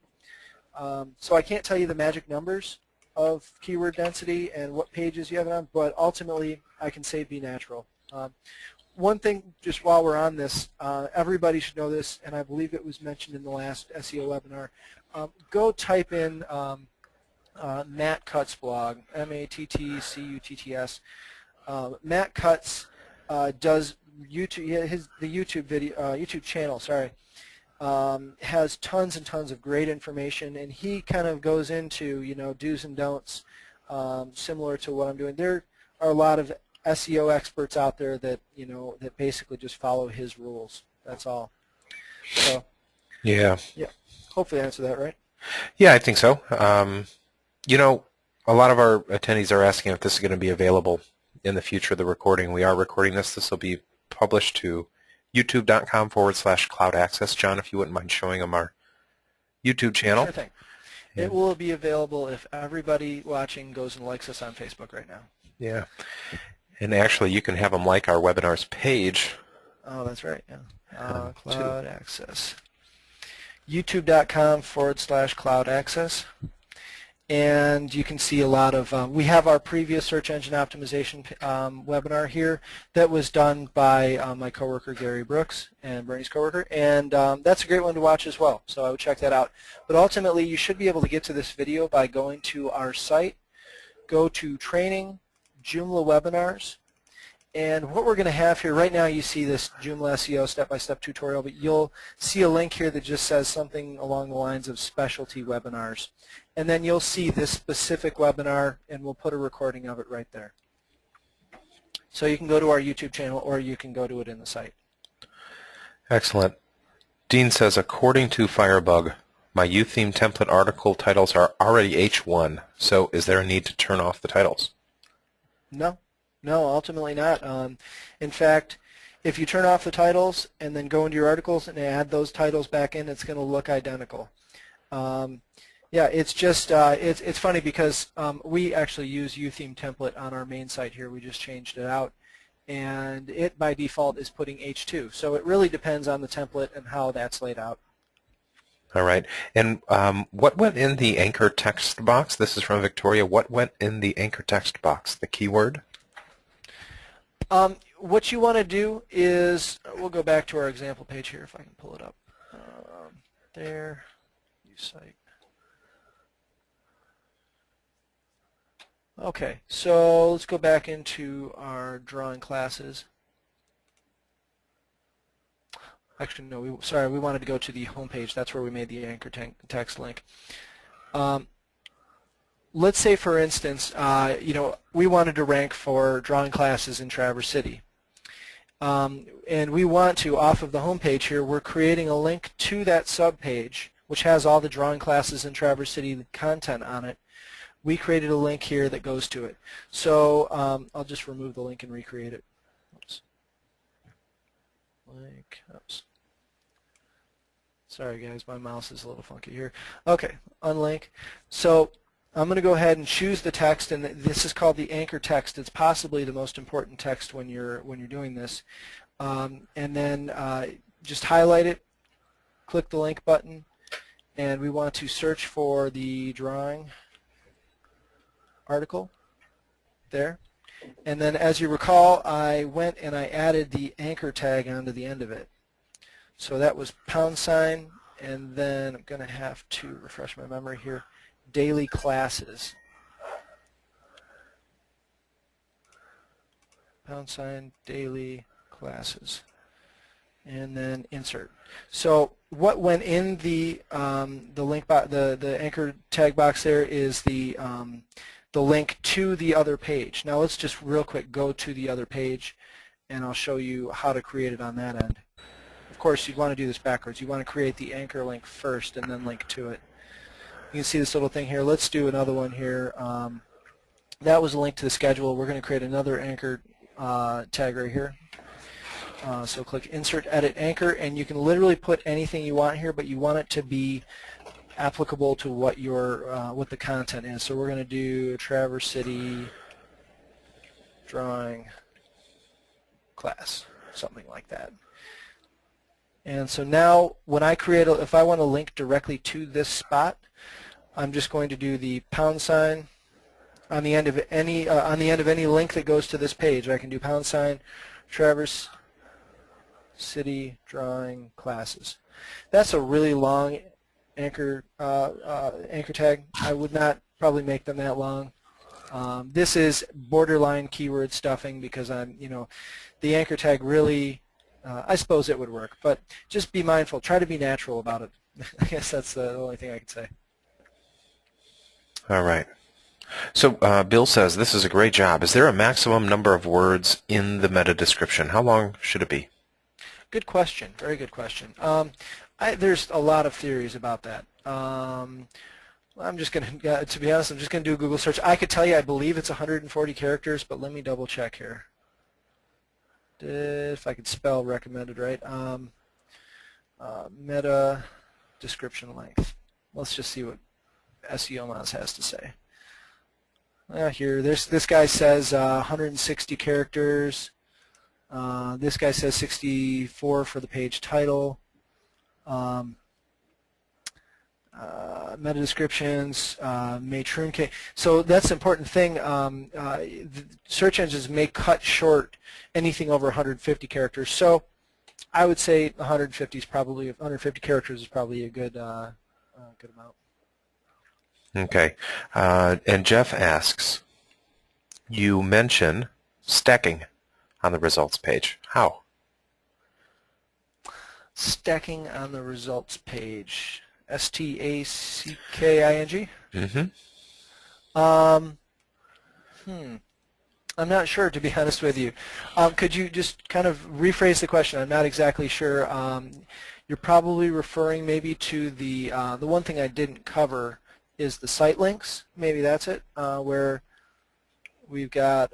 Speaker 2: I can't tell you the magic numbers of keyword density and what pages you have it on, but ultimately I can say be natural. One thing, just while we're on this, everybody should know this, and I believe it was mentioned in the last SEO webinar. Go type in Matt Cutts blog, M-A-T-T-C-U-T-T-S. Matt Cutts does YouTube. The YouTube video, YouTube channel, sorry, has tons and tons of great information, and he kind of goes into do's and don'ts, similar to what I'm doing. There are a lot of SEO experts out there that that basically just follow his rules. That's all. So yeah, hopefully I answered that right.
Speaker 1: Yeah, I think so. A lot of our attendees are asking if this is going to be available in the future, the recording. We are recording this. This will be published to youtube.com/cloud access. John, if you wouldn't mind showing them our YouTube channel.
Speaker 2: Sure thing. It will be available if everybody watching goes and likes us on Facebook right now.
Speaker 1: Yeah. And actually, you can have them like our webinars page.
Speaker 2: Oh, that's right. Yeah. Cloud access. youtube.com/cloud access. And you can see a lot of, we have our previous search engine optimization webinar here that was done by my coworker Gary Brooks and Bernie's coworker, and that's a great one to watch as well, so I would check that out. But ultimately, you should be able to get to this video by going to our site, go to Training, Joomla Webinars, and what we're going to have here, right now you see this Joomla SEO step-by-step tutorial, but you'll see a link here that just says something along the lines of specialty webinars. And then you'll see this specific webinar, and we'll put a recording of it right there. So you can go to our YouTube channel, or you can go to it in the site.
Speaker 1: Excellent. Dean says, according to Firebug, my U-theme template article titles are already H1, so is there a need to turn off the titles?
Speaker 2: No, ultimately not. In fact, if you turn off the titles and then go into your articles and add those titles back in, it's going to look identical. Yeah, it's just it's funny because we actually use U-theme template on our main site here. We just changed it out, and it by default is putting H2. So it really depends on the template and how that's laid out.
Speaker 1: All right. And what went in the anchor text box? This is from Victoria. What went in the anchor text box? The keyword?
Speaker 2: What you want to do is, we'll go back to our example page here if I can pull it up. There, new site. Okay, so let's go back into our drawing classes. Actually, no, we wanted to go to the home page. That's where we made the anchor text link. Let's say, for instance, we wanted to rank for drawing classes in Traverse City. And we want to, off of the home page here, we're creating a link to that subpage, which has all the drawing classes in Traverse City content on it. We created a link here that goes to it. So I'll just remove the link and recreate it. Oops. Link. Oops. Sorry guys, my mouse is a little funky here. Okay, unlink. So I'm going to go ahead and choose the text, and this is called the anchor text. It's possibly the most important text when you're doing this. And then just highlight it, click the link button, and we want to search for the drawing article there. And then, as you recall, I went and I added the anchor tag onto the end of it. So that was #, and then I'm going to have to refresh my memory here. Daily classes. # daily classes. And then insert. So what went in the link the anchor tag box there is the link to the other page. Now let's just real quick go to the other page, and I'll show you how to create it on that end. Of course, you'd want to do this backwards. You want to create the anchor link first and then link to it. You can see this little thing here. Let's do another one here. That was a link to the schedule. We're going to create another anchor tag right here. So click Insert, Edit, Anchor, and you can literally put anything you want here, but you want it to be applicable to what what the content is. So we're going to do Traverse City drawing class, something like that. And so now when I create, if I want to link directly to this spot, I'm just going to do the # on the end of any link that goes to this page. I can do # Traverse City drawing classes. That's a really long anchor tag. I would not probably make them that long. This is borderline keyword stuffing because the anchor tag really, I suppose it would work, but just be mindful. Try to be natural about it. I guess that's the only thing I can say.
Speaker 1: All right. So Bill says, this is a great job. Is there a maximum number of words in the meta description? How long should it be?
Speaker 2: Good question. Very good question. There's a lot of theories about that. I'm just going to be honest, I'm just going to do a Google search. I could tell you I believe it's 140 characters, but let me double check here. If I could spell recommended right. Meta description length. Let's just see what SEO Moz has to say. Here, this guy says 160 characters. This guy says 64 for the page title. Meta descriptions may truncate. So that's an important thing. Search engines may cut short anything over 150 characters. So I would say 150 characters is probably a good good amount.
Speaker 1: Okay. And Jeff asks, you mention stacking on the results page. How?
Speaker 2: Stacking on the results page. stacking?
Speaker 1: Mm-hmm.
Speaker 2: I'm not sure, to be honest with you. Could you just kind of rephrase the question? I'm not exactly sure. You're probably referring maybe to the one thing I didn't cover is the site links. Maybe that's it, where we've got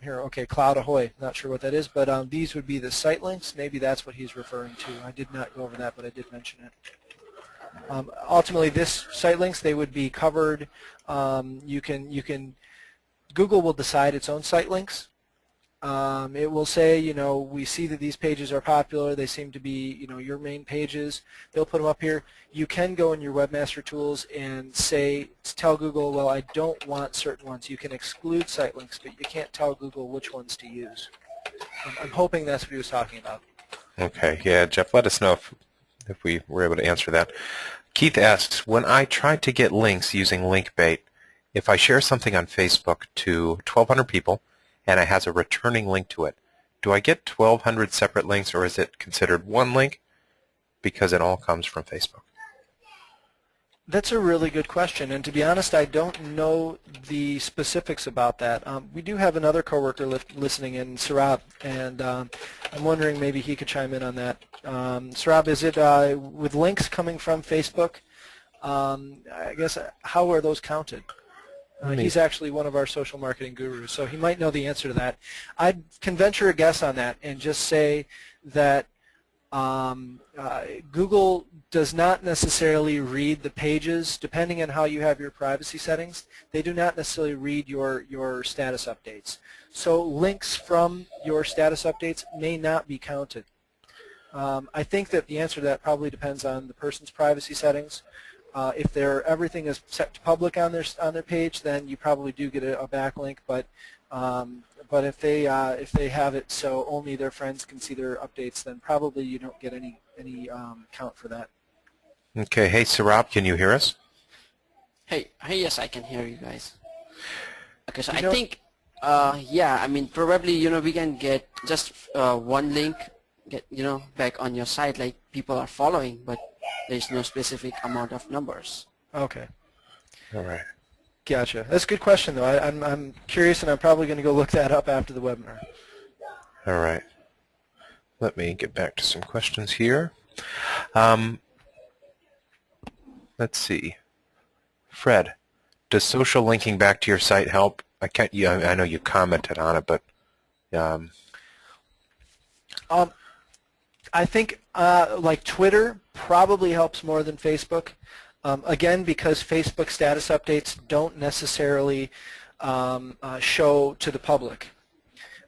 Speaker 2: here, okay, Cloud Ahoy. Not sure what that is, but these would be the site links. Maybe that's what he's referring to. I did not go over that, but I did mention it. Ultimately, this site links, they would be covered. You can Google will decide its own site links. It will say, we see that these pages are popular. They seem to be, your main pages. They'll put them up here. You can go in your Webmaster Tools and tell Google, well, I don't want certain ones. You can exclude site links, but you can't tell Google which ones to use. I'm hoping that's what he was talking about.
Speaker 1: Okay. Yeah, Jeff, let us know if we were able to answer that. Keith asks, when I try to get links using LinkBait, if I share something on Facebook to 1,200 people and it has a returning link to it, do I get 1,200 separate links, or is it considered one link because it all comes from Facebook?
Speaker 2: That's a really good question, and to be honest, I don't know the specifics about that. We do have another coworker listening in, Sarab, and I'm wondering maybe he could chime in on that. Sarab, is it with links coming from Facebook? I guess, how are those counted? He's actually one of our social marketing gurus, so he might know the answer to that. I can venture a guess on that and just say that Google does not necessarily read the pages, depending on how you have your privacy settings. They do not necessarily read your status updates. So links from your status updates may not be counted. I think that the answer to that probably depends on the person's privacy settings. If everything is set to public on their page, then you probably do get a backlink. But if they have it so only their friends can see their updates, then probably you don't get any count for that.
Speaker 1: Okay. Hey, Sarab, can you hear us?
Speaker 3: Hey, yes, I can hear you guys. Okay, so I think, yeah, I mean, probably, we can get just one link, back on your site, like people are following, but there's no specific amount of numbers.
Speaker 2: Okay.
Speaker 1: All right.
Speaker 2: Gotcha. That's a good question, though. I'm curious, and I'm probably going to go look that up after the webinar.
Speaker 1: All right. Let me get back to some questions here. Let's see. Fred, does social linking back to your site help? I know you commented on it, but Um,
Speaker 2: I think like Twitter probably helps more than Facebook. Again, because Facebook status updates don't necessarily show to the public.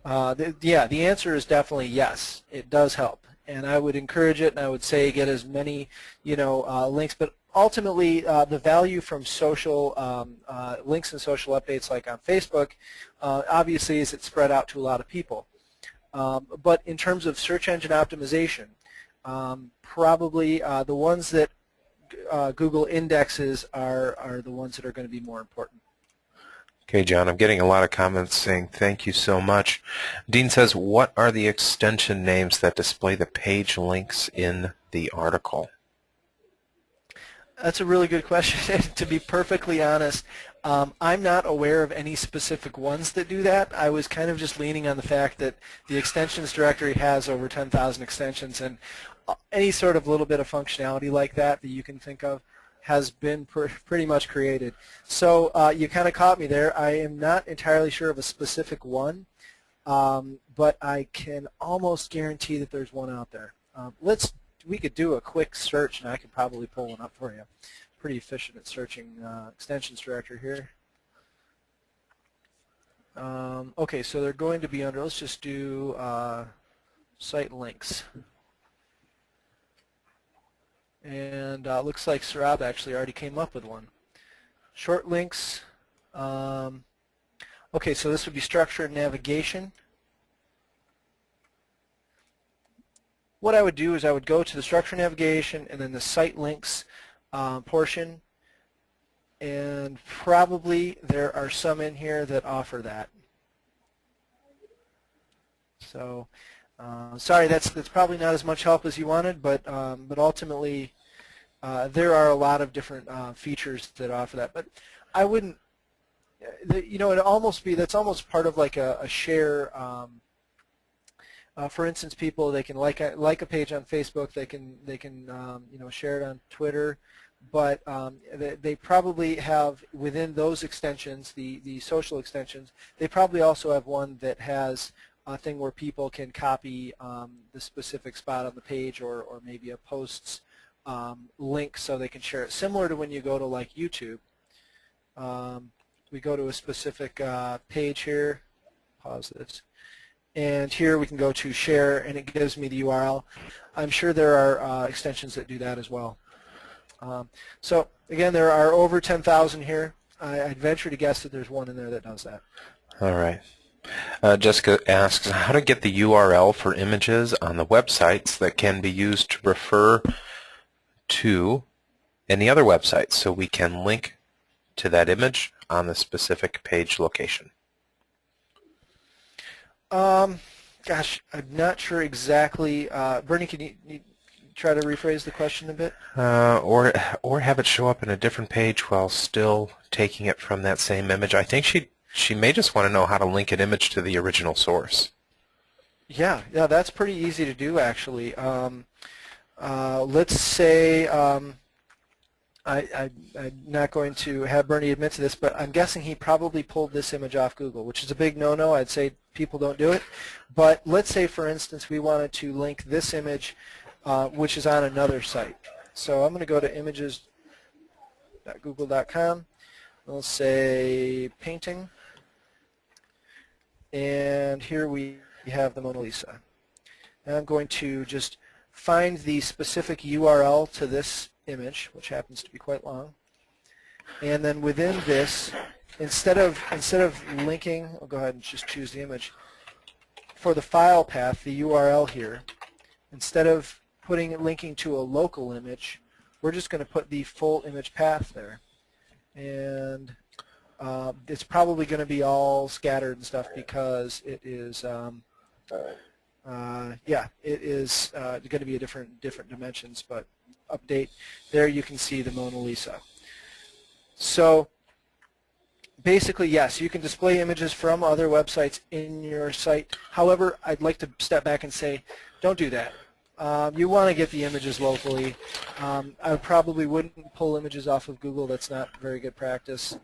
Speaker 2: The answer is definitely yes. It does help, and I would encourage it, and I would say get as many, links. But ultimately, the value from social links and social updates, like on Facebook, obviously, is it's spread out to a lot of people. But in terms of search engine optimization, probably the ones that Google indexes are the ones that are going to be more important.
Speaker 1: Okay, John, I'm getting a lot of comments saying thank you so much. Dean says, what are the extension names that display the page links in the article?
Speaker 2: That's a really good question. To be perfectly honest, I'm not aware of any specific ones that do that. I was kind of just leaning on the fact that the extensions directory has over 10,000 extensions, and any sort of little bit of functionality like that that you can think of has been pretty much created. So you kind of caught me there. I am not entirely sure of a specific one, but I can almost guarantee that there's one out there. We could do a quick search, and I could probably pull one up for you. Pretty efficient at searching extensions directory here. Okay, so they're going to be under, let's just do site links. And looks like Sarab actually already came up with one. Short links. Okay, so this would be structure and navigation. What I would do is I would go to the structure navigation and then the site links portion, and probably there are some in here that offer that. So sorry, that's probably not as much help as you wanted, but ultimately there are a lot of different features that offer that. But I wouldn't, it almost be, that's almost part of like a share. For instance, people, they can like a page on Facebook, they can share it on Twitter, but they probably have within those extensions, the social extensions, they probably also have one that has a thing where people can copy the specific spot on the page, or maybe a post's link so they can share it. Similar to when you go to like YouTube. We go to a specific page here, pause this, and here we can go to share, and it gives me the URL. I'm sure there are extensions that do that as well. So again, there are over 10,000 here. I'd venture to guess that there's one in there that does that.
Speaker 1: All right. Jessica asks how to get the URL for images on the websites that can be used to refer to any other websites, so we can link to that image on the specific page location.
Speaker 2: Gosh, I'm not sure exactly. Bernie, can you try to rephrase the question a bit?
Speaker 1: Or have it show up in a different page while still taking it from that same image. I think she may just want to know how to link an image to the original source.
Speaker 2: Yeah, that's pretty easy to do actually. Let's say I'm not going to have Bernie admit to this, but I'm guessing he probably pulled this image off Google, which is a big no-no. I'd say people don't do it. But let's say, for instance, we wanted to link this image, which is on another site. So I'm going to go to images.google.com. We'll say painting. And here we have the Mona Lisa. And I'm going to just find the specific URL to this image, which happens to be quite long, and then within this, instead of linking, I'll go ahead and just choose the image. For the file path, the URL here, instead of linking to a local image, we're just going to put the full image path there, and it's probably going to be all scattered and stuff because it is. It is going to be a different dimensions, but update. There you can see the Mona Lisa. So basically, yes, you can display images from other websites in your site. However, I'd like to step back and say, don't do that. You want to get the images locally. I probably wouldn't pull images off of Google. That's not very good practice.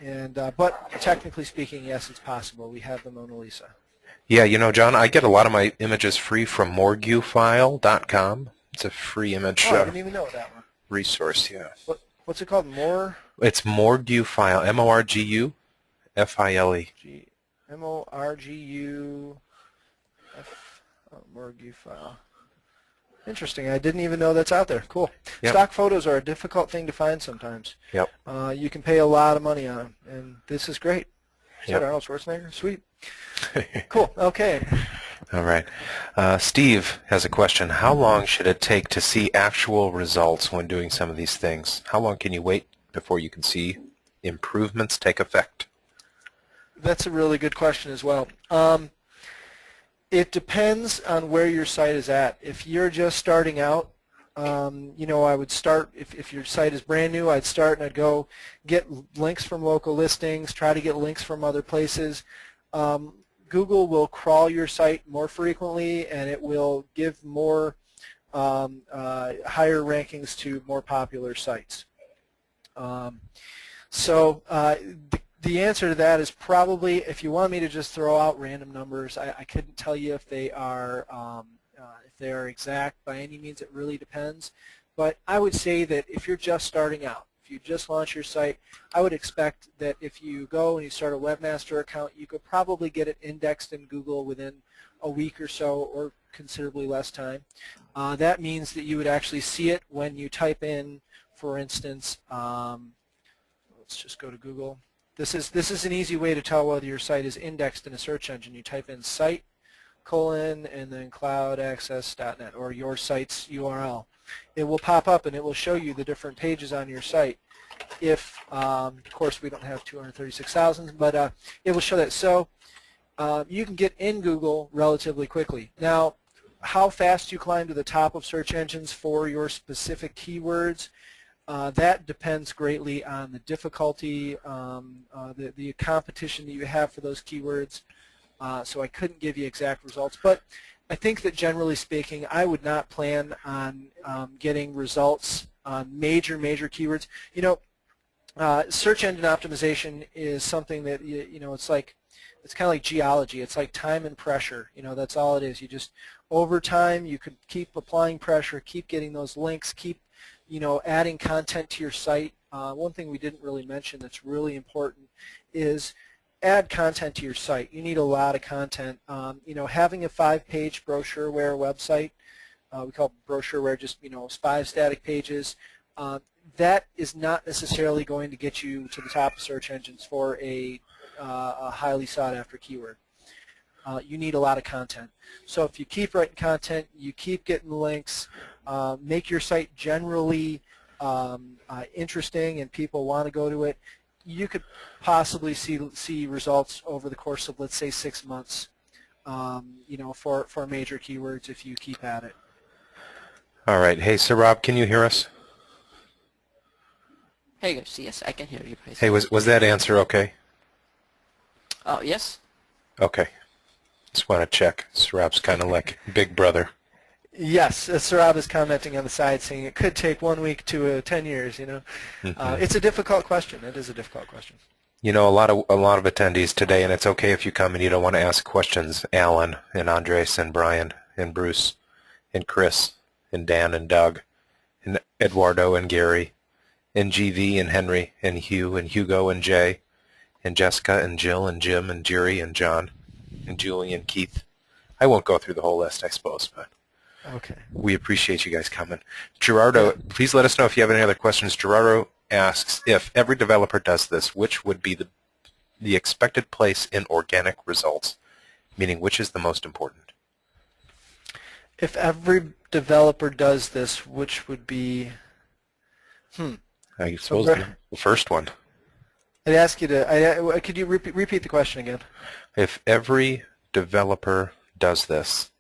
Speaker 2: But technically speaking, yes, it's possible. We have the Mona Lisa.
Speaker 1: Yeah, you know, John, I get a lot of my images free from morguefile.com. It's a free image
Speaker 2: I didn't even know that one.
Speaker 1: resource, yeah.
Speaker 2: What's it called? More?
Speaker 1: It's Morguefile, M-O-R-G-U-F-I-L-E.
Speaker 2: M-O-R-G-U-F, Morguefile. Interesting. I didn't even know that's out there. Cool.
Speaker 1: Yep.
Speaker 2: Stock photos are a difficult thing to find sometimes.
Speaker 1: Yep.
Speaker 2: You can pay a lot of money on them, and this is great. Is
Speaker 1: Yep.
Speaker 2: that Arnold Schwarzenegger? Sweet. Cool. Okay.
Speaker 1: All right. Steve has a question. How long should it take to see actual results when doing some of these things? How long can you wait before you can see improvements take effect?
Speaker 2: That's a really good question as well. It depends on where your site is at. If you're just starting out, you know, I would start, if your site is brand new, I'd start and I'd go get links from local listings, try to get links from other places. Google will crawl your site more frequently, and it will give more higher rankings to more popular sites. The answer to that is probably, if you want me to just throw out random numbers, I couldn't tell you if they are exact by any means. It really depends. But I would say that if you're just starting out, if you just launch your site, I would expect that if you go and you start a webmaster account, you could probably get it indexed in Google within a week or so, or considerably less time. That means that you would actually see it when you type in, for instance, let's just go to Google. This is an easy way to tell whether your site is indexed in a search engine. You type in site, and then cloudaccess.net, or your site's URL. It will pop up and it will show you the different pages on your site. If, of course, we don't have 236,000, but it will show that. So you can get in Google relatively quickly. Now, how fast you climb to the top of search engines for your specific keywords, that depends greatly on the difficulty, the competition that you have for those keywords. So I couldn't give you exact results, but I think that generally speaking, I would not plan on getting results on major keywords. You know, search engine optimization is something that it's kind of like geology. It's like time and pressure. You know, that's all it is. You just, over time, you could keep applying pressure, keep getting those links, keep adding content to your site. One thing we didn't really mention that's really important is add content to your site. You need a lot of content. Having a 5-page brochureware website, we call brochureware just 5 static pages, that is not necessarily going to get you to the top of search engines for a highly sought after keyword. You need a lot of content. So if you keep writing content, you keep getting links, make your site generally interesting and people want to go to it, you could possibly see results over the course of, let's say, 6 months, for major keywords if you keep at it.
Speaker 1: All right. Hey, Sir Rob, can you hear us?
Speaker 3: Hey guys, yes, I can hear you guys.
Speaker 1: Hey, was that answer okay?
Speaker 3: Yes.
Speaker 1: Okay. Just want to check. Sir Rob's kind of like Big Brother.
Speaker 2: Yes, Sarab is commenting on the side saying it could take 1 week to 10 years. It's a difficult question. It is a difficult question.
Speaker 1: A lot of attendees today, and it's okay if you come and you don't want to ask questions. Alan and Andres and Brian and Bruce and Chris and Dan and Doug and Eduardo and Gary and GV and Henry and Hugh and Hugo and Jay and Jessica and Jill and Jim and Jerry and John and Julie and Keith. I won't go through the whole list, I suppose, but
Speaker 2: okay.
Speaker 1: We appreciate you guys coming. Gerardo, please let us know if you have any other questions. Gerardo asks, if every developer does this, which would be the expected place in organic results? Meaning, which is the most important?
Speaker 2: If every developer does this, which would be,
Speaker 1: I suppose the first one.
Speaker 2: I'd ask you to, could you repeat the question again?
Speaker 1: If every developer does this,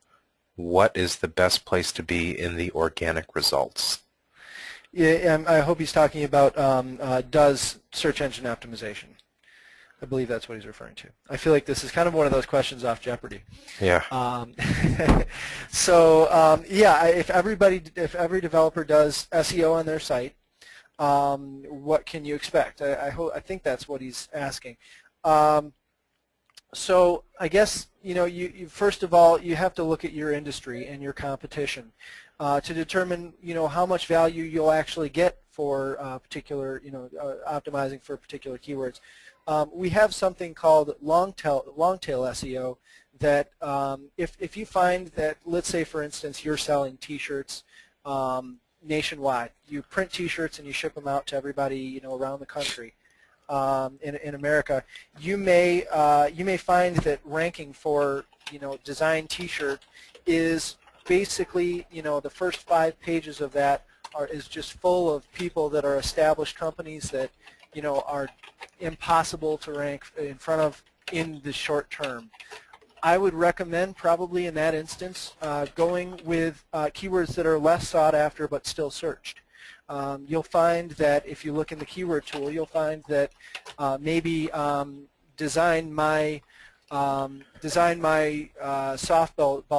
Speaker 1: what is the best place to be in the organic results?
Speaker 2: Yeah, I hope he's talking about does search engine optimization. I believe that's what he's referring to. I feel like this is kind of one of those questions off Jeopardy.
Speaker 1: Yeah.
Speaker 2: Yeah, if every developer does SEO on their site, what can you expect? I think that's what he's asking. So I guess you first of all you have to look at your industry and your competition to determine how much value you'll actually get for particular optimizing for particular keywords. We have something called long tail SEO that if you find that, let's say for instance you're selling T-shirts nationwide, you print T-shirts and you ship them out to everybody around the country. In America, you may find that ranking for design T-shirt is basically the first 5 pages of that is just full of people that are established companies that are impossible to rank in front of in the short term. I would recommend probably in that instance going with keywords that are less sought after but still searched. You'll find that if you look in the keyword tool, you'll find that maybe design my softball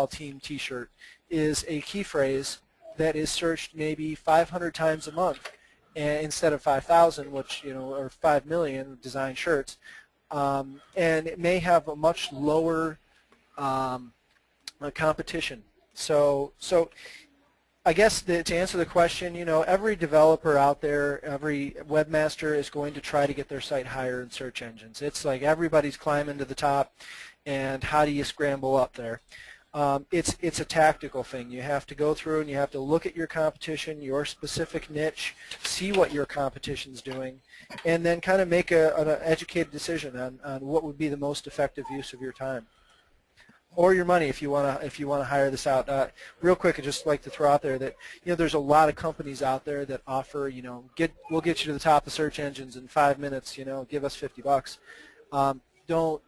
Speaker 2: team T-shirt is a key phrase that is searched maybe 500 times a month instead of 5,000, which or 5 million design shirts, and it may have a much lower competition. So I guess to answer the question, every developer out there, every webmaster is going to try to get their site higher in search engines. It's like everybody's climbing to the top, and how do you scramble up there? It's a tactical thing. You have to go through and you have to look at your competition, your specific niche, see what your competition's doing, and then kind of make an educated decision on what would be the most effective use of your time. Or your money if you want to hire this out. Real quick, I'd just like to throw out there that there's a lot of companies out there that offer we'll get you to the top of search engines in 5 minutes. Give us $50. Don't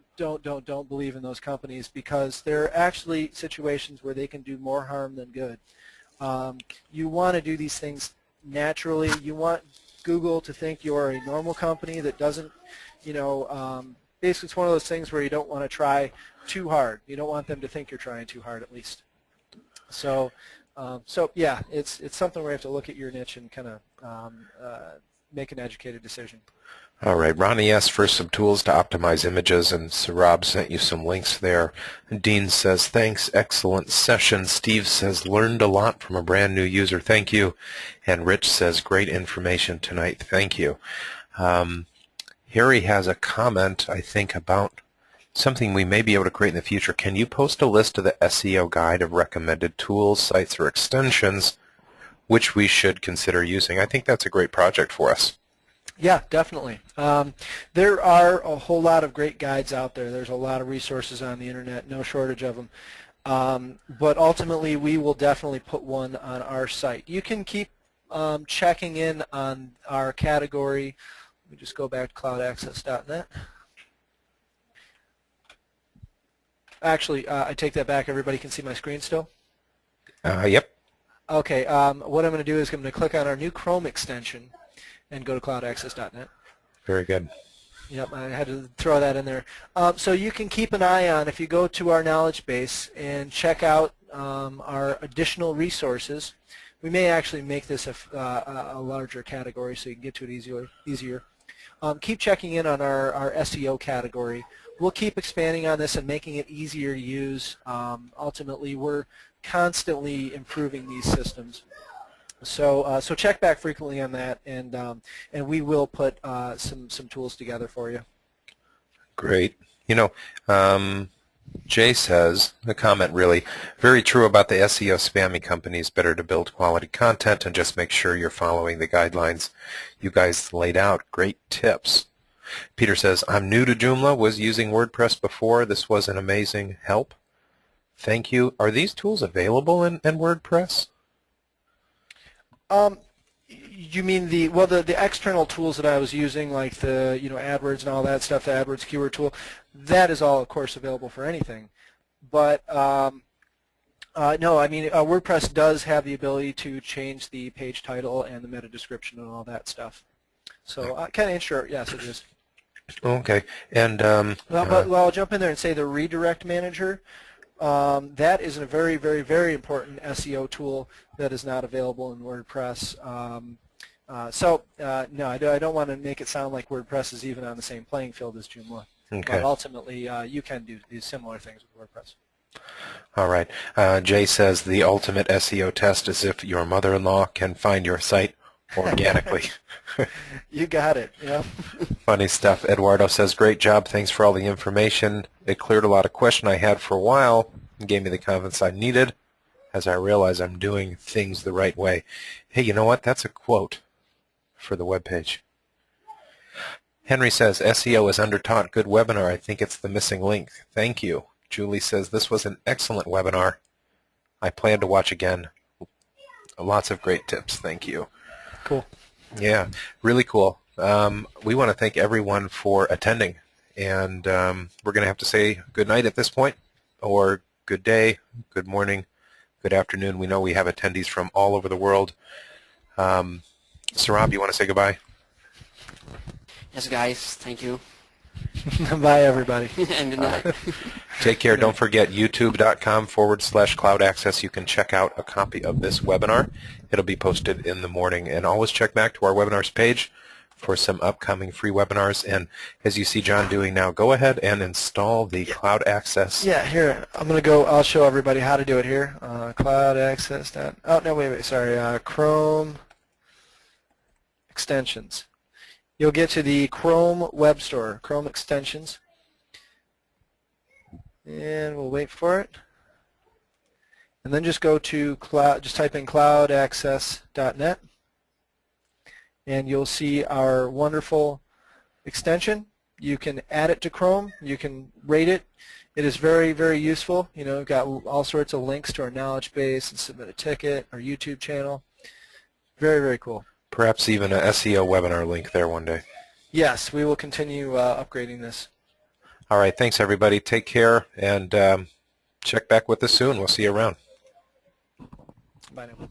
Speaker 2: believe in those companies, because there are actually situations where they can do more harm than good. You want to do these things naturally. You want Google to think you're a normal company that doesn't basically it's one of those things where you don't want to try too hard. You don't want them to think you're trying too hard, at least. So yeah, it's something where you have to look at your niche and kind of make an educated decision.
Speaker 1: All right, Ronnie asked for some tools to optimize images, and Sarab sent you some links there. Dean says, thanks, excellent session. Steve says, learned a lot from a brand new user, thank you. And Rich says, great information tonight, thank you. Harry has a comment, I think, about something we may be able to create in the future. Can you post a list of the SEO guide of recommended tools, sites, or extensions which we should consider using? I think that's a great project for us.
Speaker 2: Yeah, definitely. There are a whole lot of great guides out there. There's a lot of resources on the internet, no shortage of them. But ultimately, we will definitely put one on our site. You can keep checking in on our category. Let me just go back to cloudaccess.net. Actually, I take that back. Everybody can see my screen still?
Speaker 1: Yep.
Speaker 2: Okay. What I'm going to do is I'm going to click on our new Chrome extension and go to cloudaccess.net.
Speaker 1: Very good.
Speaker 2: Yep, I had to throw that in there. So you can keep an eye on, if you go to our knowledge base and check out our additional resources. We may actually make this a larger category so you can get to it easier. Keep checking in on our SEO category. We'll keep expanding on this and making it easier to use. Ultimately, we're constantly improving these systems. So check back frequently on that, and we will put some tools together for you.
Speaker 1: Great. Jay says, the comment really, very true about the SEO spammy companies. Better to build quality content and just make sure you're following the guidelines you guys laid out. Great tips. Peter says, I'm new to Joomla, was using WordPress before. This was an amazing help. Thank you. Are these tools available in WordPress?
Speaker 2: You mean the external tools that I was using, like the AdWords and all that stuff, the AdWords keyword tool, that is all, of course, available for anything. But no, I mean WordPress does have the ability to change the page title and the meta description and all that stuff. So kind of in short, yes, it is.
Speaker 1: Okay. And
Speaker 2: Well, I'll jump in there and say the redirect manager. That is a very, very, very important SEO tool that is not available in WordPress. No, I don't want to make it sound like WordPress is even on the same playing field as Joomla.
Speaker 1: okay.
Speaker 2: But ultimately, you can do these similar things with WordPress.
Speaker 1: All right. Jay says the ultimate SEO test is if your mother-in-law can find your site organically.
Speaker 2: You got it. Yeah.
Speaker 1: Funny stuff. Eduardo says, great job. Thanks for all the information. It cleared a lot of question I had for a while and gave me the confidence I needed as I realize I'm doing things the right way. Hey, you know what? That's a quote for the webpage. Henry says, SEO is undertaught. Good webinar. I think it's the missing link. Thank you. Julie says, this was an excellent webinar. I plan to watch again. Lots of great tips. Thank you.
Speaker 2: Cool.
Speaker 1: Yeah, really cool. We want to thank everyone for attending, and we're going to have to say good night at this point, or good day, good morning, good afternoon. We know we have attendees from all over the world. Sarab, you want to say goodbye?
Speaker 3: Yes, guys. Thank you.
Speaker 2: Bye, everybody.
Speaker 3: And good night.
Speaker 1: Take care. Don't forget youtube.com/cloud access. You can check out a copy of this webinar. It'll be posted in the morning. And always check back to our webinars page for some upcoming free webinars. And as you see John doing now, go ahead and install the Cloud Access.
Speaker 2: Yeah, here, I'm going to go, I'll show everybody how to do it here. Cloud Access. Oh, no, wait, sorry. Chrome extensions. You'll get to the Chrome Web Store, Chrome extensions. And we'll wait for it. And then just go to cloud, just type in cloudaccess.net. And you'll see our wonderful extension. You can add it to Chrome. You can rate it. It is very, very useful. You know, we've got all sorts of links to our knowledge base and submit a ticket, our YouTube channel. Very, very cool.
Speaker 1: Perhaps even a SEO webinar link there one day.
Speaker 2: Yes, we will continue upgrading this.
Speaker 1: All right, thanks everybody. Take care, and check back with us soon. We'll see you around.
Speaker 2: Bye now.